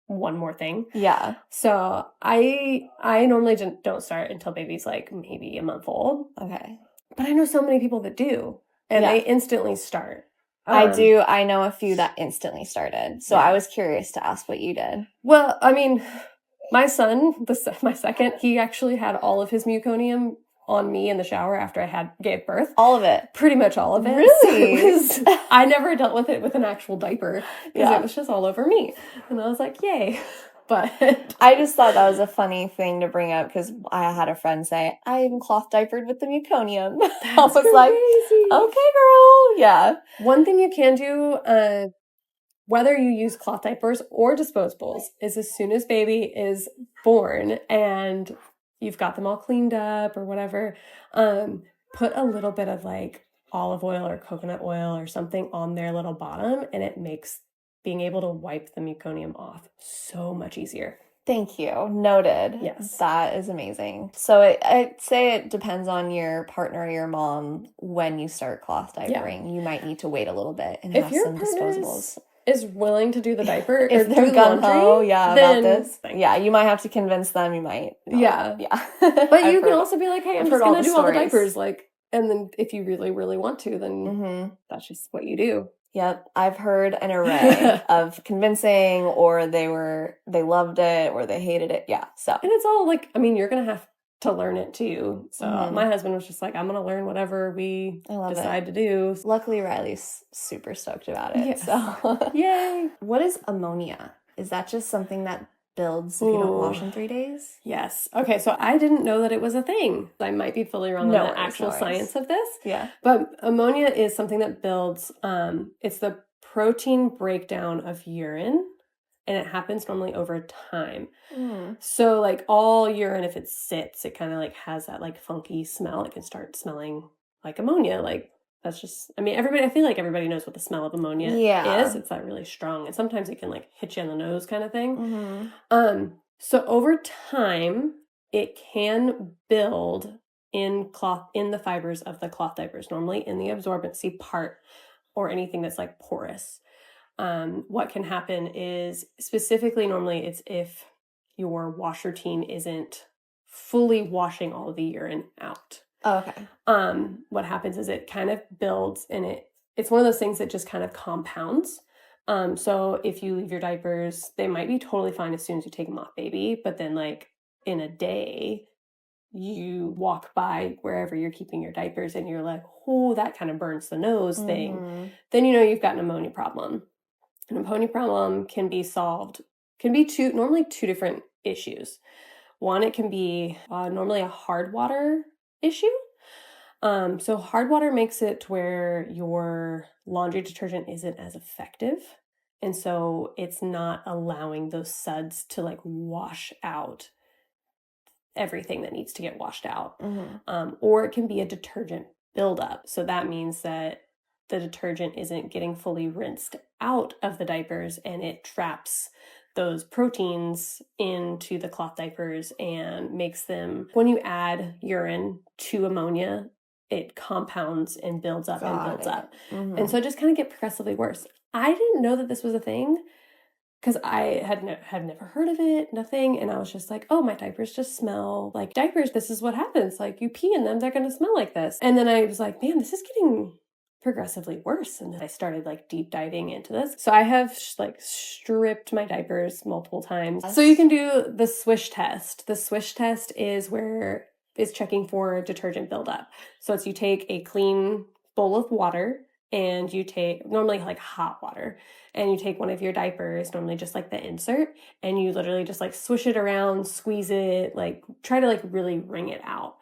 one more thing. Yeah. So I normally don't start until baby's like maybe a month old. Okay. But I know so many people that do, and they instantly start. I do. I know a few that instantly started. So I was curious to ask what you did. Well, I mean, my son, my second, he actually had all of his meconium on me in the shower after I gave birth. All of it? Pretty much all of it. Really? So I never dealt with it with an actual diaper because it was just all over me. And I was like, yay. But I just thought that was a funny thing to bring up because I had a friend say, I even cloth diapered with the meconium. I was crazy. Like, okay, girl. Yeah. One thing you can do, whether you use cloth diapers or disposables, is as soon as baby is born and you've got them all cleaned up or whatever, put a little bit of like olive oil or coconut oil or something on their little bottom, and it makes being able to wipe the meconium off so much easier. Thank you. Noted. Yes. That is amazing. So I'd say it depends on your partner or your mom when you start cloth diapering. Yeah. You might need to wait a little bit and have some disposables. Is willing to do the diaper if or they're do laundry, about this. Yeah, you might have to convince them. You might. Yeah. But you can also be like, hey, I'm just going to do all the diapers. Like, and then if you really, really want to, then that's just what you do. Yep. I've heard an array of convincing, or they loved it or they hated it. Yeah. So. And it's all like, I mean, you're going to have to learn it too. So my husband was just like, I'm going to learn whatever we decide to do. Luckily, Riley's super stoked about it. Yes. So yay. What is ammonia? Is that just something that builds if you don't wash in 3 days? Yes. Okay, so I didn't know that it was a thing. I might be fully wrong on the actual science of this. Yeah. But ammonia is something that builds, it's the protein breakdown of urine, and it happens normally over time. So like all urine, if it sits, it kind of like has that like funky smell. It can start smelling like ammonia. Like that's just, I mean, I feel like everybody knows what the smell of ammonia is. It's that really strong. And sometimes it can like hit you in the nose kind of thing. So over time, it can build in the fibers of the cloth diapers, normally in the absorbency part or anything that's like porous. What can happen is specifically normally it's if your wash routine isn't fully washing all of the urine out. Oh, okay. What happens is it kind of builds, and it's one of those things that just kind of compounds. So if you leave your diapers, they might be totally fine as soon as you take them off baby, but then like in a day, you walk by wherever you're keeping your diapers and you're like, oh, that kind of burns the nose thing, then you know you've got an ammonia problem. An ammonia problem can be solved, normally two different issues. One, it can be normally a hard water issue. So hard water makes it to where your laundry detergent isn't as effective. And so it's not allowing those suds to like wash out everything that needs to get washed out. Or it can be a detergent buildup. So that means that the detergent isn't getting fully rinsed out of the diapers and it traps those proteins into the cloth diapers and makes them, when you add urine to ammonia, it compounds and builds up and builds up. And so it just kind of get progressively worse. I didn't know that this was a thing because I had never heard of it, nothing. And I was just like, oh, my diapers just smell like diapers. This is what happens. Like you pee in them, they're going to smell like this. And then I was like, man, this is getting progressively worse. And then I started like deep diving into this. So I have like stripped my diapers multiple times. So you can do the swish test. The swish test is where it's checking for detergent buildup. So it's you take a clean bowl of water and you take normally like hot water and you take one of your diapers, normally just like the insert, and you literally just like swish it around, squeeze it, like try to like really wring it out.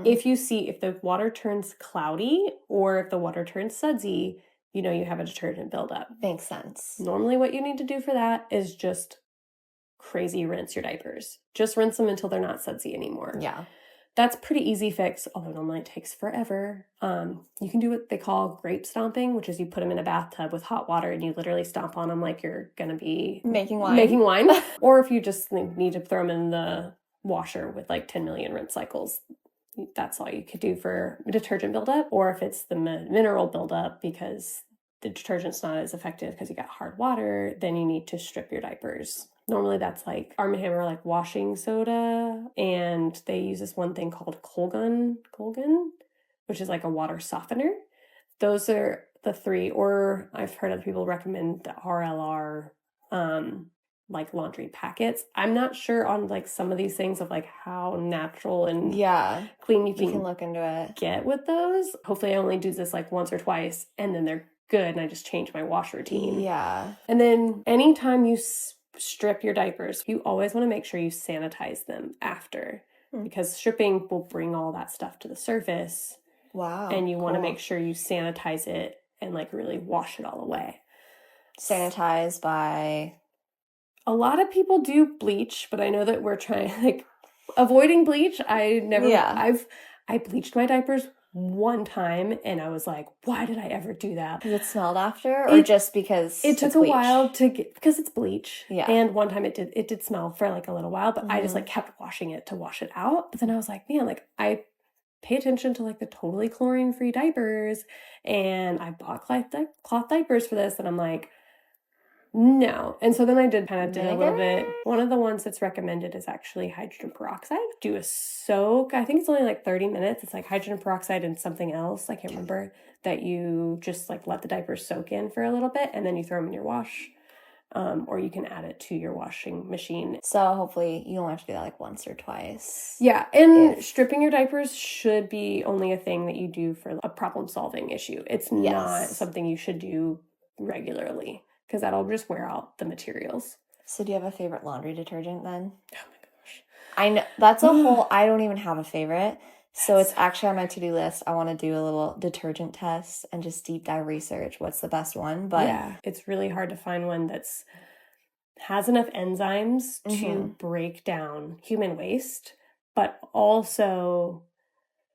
If you see if the water turns cloudy or if the water turns sudsy, you know you have a detergent buildup. Makes sense. Normally what you need to do for that is just crazy rinse your diapers. Just rinse them until they're not sudsy anymore. Yeah. That's pretty easy fix, although normally it takes forever. You can do what they call grape stomping, which is you put them in a bathtub with hot water and you literally stomp on them like you're going to be making wine. Or if you just need to throw them in the washer with like 10 million rinse cycles, that's all you could do for detergent buildup. Or if it's the mineral buildup because the detergent's not as effective because you got hard water, then you need to strip your diapers. Normally that's like Arm & Hammer like washing soda, and they use this one thing called Colgan, which is like a water softener. Those are the three, or I've heard other people recommend the RLR like laundry packets. I'm not sure on like some of these things of like how natural and clean you can look into it. Get with those. Hopefully I only do this like once or twice and then they're good and I just change my wash routine. Yeah. And then anytime you strip your diapers, you always want to make sure you sanitize them after because stripping will bring all that stuff to the surface. Wow. And you want to make sure you sanitize it and like really wash it all away. Sanitize by... A lot of people do bleach, but I know that we're trying like avoiding bleach. I bleached my diapers one time and I was like, why did I ever do that? Because it smelled after or just because it took a while to get, because it's bleach. Yeah. And one time it did smell for like a little while, but I just like kept washing it to wash it out. But then I was like, man, like I pay attention to like the totally chlorine free diapers and I bought cloth diapers for this and I'm like, no. And so then I did a little bit. One of the ones that's recommended is actually hydrogen peroxide. Do a soak. I think it's only like 30 minutes. It's like hydrogen peroxide and something else. I can't remember. That you just like let the diapers soak in for a little bit and then you throw them in your wash. Or you can add it to your washing machine. So hopefully you don't have to do that like once or twice. Yeah. And stripping your diapers should be only a thing that you do for a problem solving issue. It's not something you should do regularly. Because that'll just wear out the materials. So do you have a favorite laundry detergent then? Oh my gosh. I know that's a whole, I don't even have a favorite. So it's actually on my to-do list. I want to do a little detergent test and just deep dive research what's the best one. But yeah, it's really hard to find one that's has enough enzymes to break down human waste, but also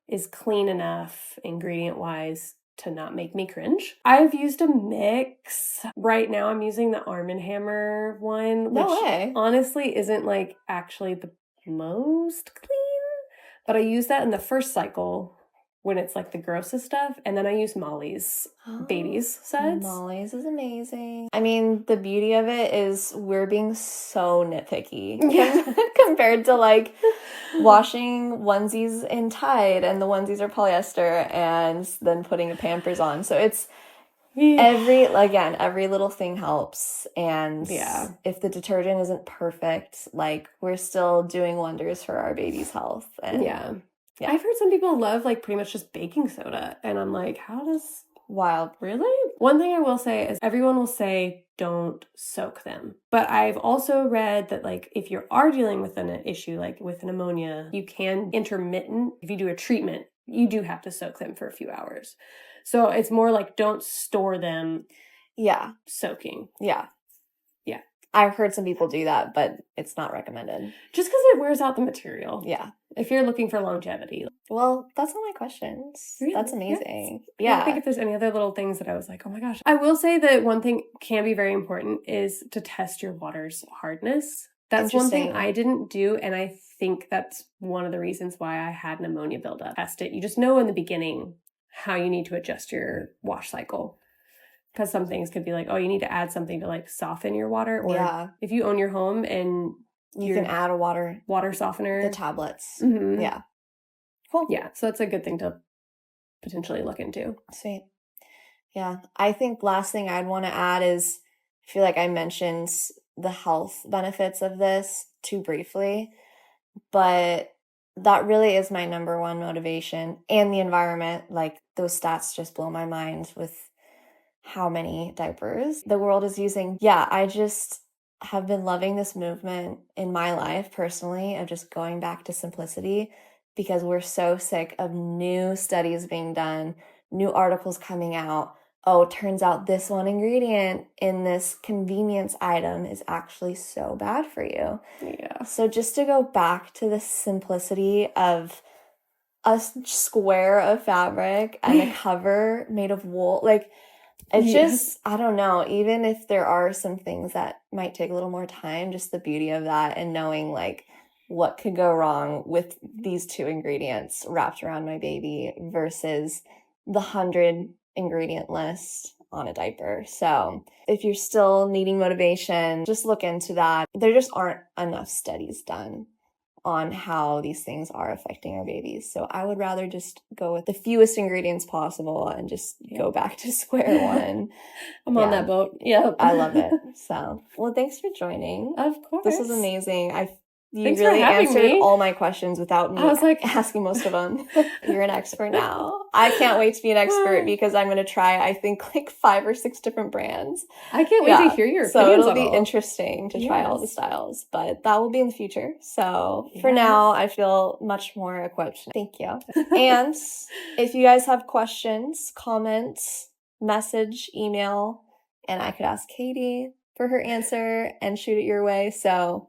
is clean enough ingredient-wise to not make me cringe. I've used a mix. Right now I'm using the Arm & Hammer one, which honestly isn't like actually the most clean, but I use that in the first cycle when it's like the grossest stuff, and then I use Molly's Babies suds. Molly's is amazing. I mean, the beauty of it is we're being so nitpicky compared to like washing onesies in Tide and the onesies are polyester and then putting a Pampers on. So it's every little thing helps. And if the detergent isn't perfect, like, we're still doing wonders for our baby's health. And yeah. I've heard some people love like pretty much just baking soda, and I'm like, how does... Wild. Really? One thing I will say is everyone will say don't soak them. But I've also read that like if you are dealing with an issue like with an ammonia, you can intermittent. If you do a treatment, you do have to soak them for a few hours. So it's more like don't store them soaking. Yeah. Yeah. I've heard some people do that, but it's not recommended. Just because it wears out the material. Yeah. If you're looking for longevity. Well, that's all my questions. Really? That's amazing. Yes. Yeah. I think if there's any other little things that I was like, oh my gosh. I will say that one thing can be very important is to test your water's hardness. That's one thing I didn't do, and I think that's one of the reasons why I had an ammonia buildup. Test it. You just know in the beginning how you need to adjust your wash cycle. Because some things could be like, oh, you need to add something to like soften your water. Or if you own your home and you can add a water softener. The tablets. Mm-hmm. Yeah. Cool. Yeah. So that's a good thing to potentially look into. Sweet. Yeah. I think last thing I'd want to add is I feel like I mentioned the health benefits of this too briefly, but that really is my number one motivation, and the environment. Like, those stats just blow my mind with how many diapers the world is using. Yeah, I just have been loving this movement in my life personally of just going back to simplicity, because we're so sick of new studies being done, new articles coming out. Oh, it turns out this one ingredient in this convenience item is actually so bad for you. Yeah. So just to go back to the simplicity of a square of fabric and a cover made of wool, like, it's just, I don't know, even if there are some things that might take a little more time, just the beauty of that and knowing like what could go wrong with these 2 ingredients wrapped around my baby versus the 100 ingredient list on a diaper. So if you're still needing motivation, just look into that. There just aren't enough studies done on how these things are affecting our babies. So I would rather just go with the fewest ingredients possible and just go back to square one. I'm on that boat. Yeah. I love it. So, well, thanks for joining. Of course. This was amazing. You Thanks really for having answered me. all my questions without me I was like asking most of them. You're an expert now. I can't wait to be an expert because I'm going to try, I think, like 5 or 6 different brands. I can't wait to hear your opinions. So it'll be interesting to try all the styles, but that will be in the future. So for now, I feel much more equipped. Thank you. And if you guys have questions, comments, message, email, and I could ask Katie for her answer and shoot it your way. So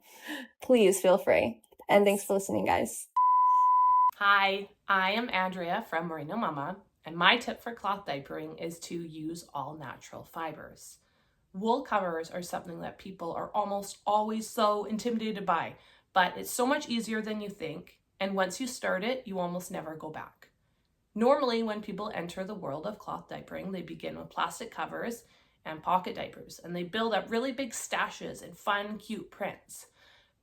please feel free. And thanks for listening, guys. Hi, I am Andrea from Merino Mama, and my tip for cloth diapering is to use all natural fibers. Wool covers are something that people are almost always so intimidated by, but it's so much easier than you think, and once you start it, you almost never go back. Normally, when people enter the world of cloth diapering, they begin with plastic covers and pocket diapers, and they build up really big stashes and fun, cute prints.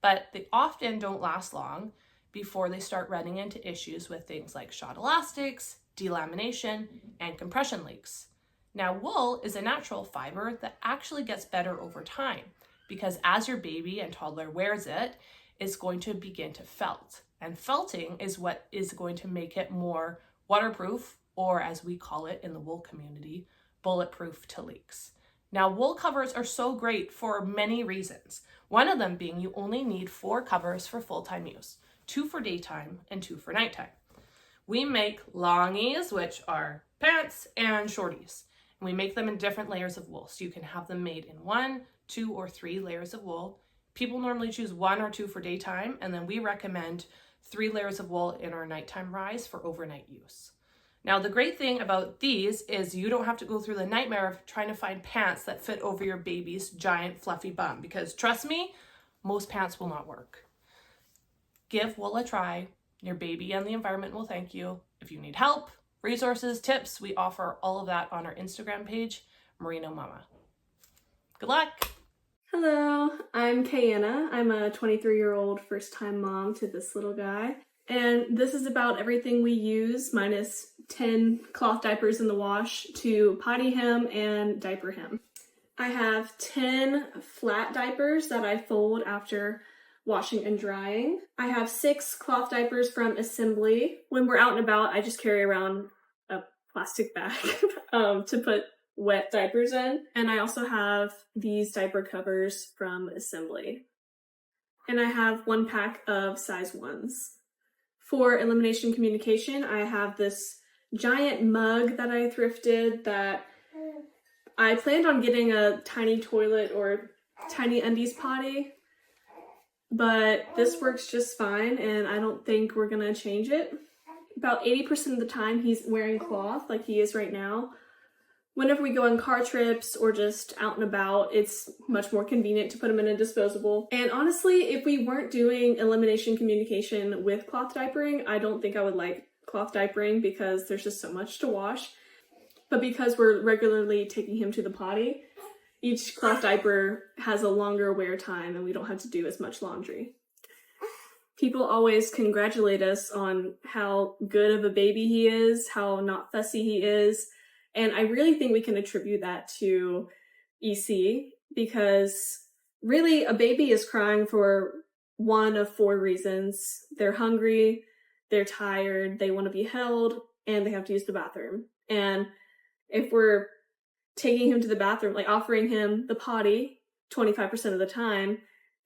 But they often don't last long before they start running into issues with things like shot elastics, delamination, and compression leaks. Now, wool is a natural fiber that actually gets better over time because as your baby and toddler wears it, it's going to begin to felt. And felting is what is going to make it more waterproof, or as we call it in the wool community, bulletproof to leaks. Now, wool covers are so great for many reasons. One of them being you only need 4 covers for full-time use, 2 for daytime and 2 for nighttime. We make longies, which are pants, and shorties. And we make them in different layers of wool. So you can have them made in 1, 2, or 3 layers of wool. People normally choose 1 or 2 for daytime, and then we recommend 3 layers of wool in our nighttime rise for overnight use. Now, the great thing about these is you don't have to go through the nightmare of trying to find pants that fit over your baby's giant fluffy bum, because trust me, most pants will not work. Give wool a try. Your baby and the environment will thank you. If you need help, resources, tips, we offer all of that on our Instagram page, Merino Mama. Good luck. Hello, I'm Kayanna. I'm a 23-year-old first-time mom to this little guy. And this is about everything we use, minus 10 cloth diapers in the wash, to potty him and diaper him. I have 10 flat diapers that I fold after washing and drying. I have 6 cloth diapers from Assembly. When we're out and about, I just carry around a plastic bag to put wet diapers in. And I also have these diaper covers from Assembly. And I have 1 pack of size 1s. For elimination communication, I have this giant mug that I thrifted that I planned on getting a tiny toilet or tiny undies potty, but this works just fine and I don't think we're gonna change it. About 80% of the time he's wearing cloth like he is right now. Whenever we go on car trips or just out and about, it's much more convenient to put him in a disposable. And honestly, if we weren't doing elimination communication with cloth diapering, I don't think I would like cloth diapering because there's just so much to wash. But because we're regularly taking him to the potty, each cloth diaper has a longer wear time and we don't have to do as much laundry. People always congratulate us on how good of a baby he is, how not fussy he is. And I really think we can attribute that to EC because really a baby is crying for one of 4 reasons. They're hungry, they're tired, they want to be held, and they have to use the bathroom. And if we're taking him to the bathroom, like offering him the potty 25% of the time,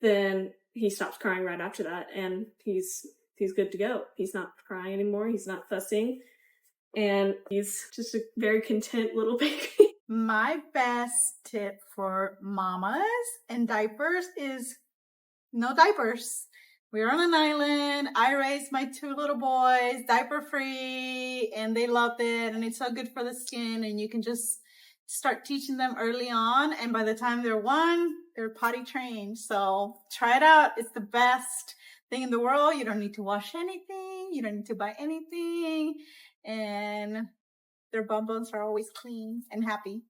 then he stops crying right after that and he's good to go. He's not crying anymore, he's not fussing. And he's just a very content little baby. My best tip for mamas and diapers is no diapers. We're on an island. I raised my 2 little boys diaper free and they loved it and it's so good for the skin and you can just start teaching them early on and by the time they're 1, they're potty trained. So try it out. It's the best thing in the world. You don't need to wash anything. You don't need to buy anything. And their bum bums are always clean and happy.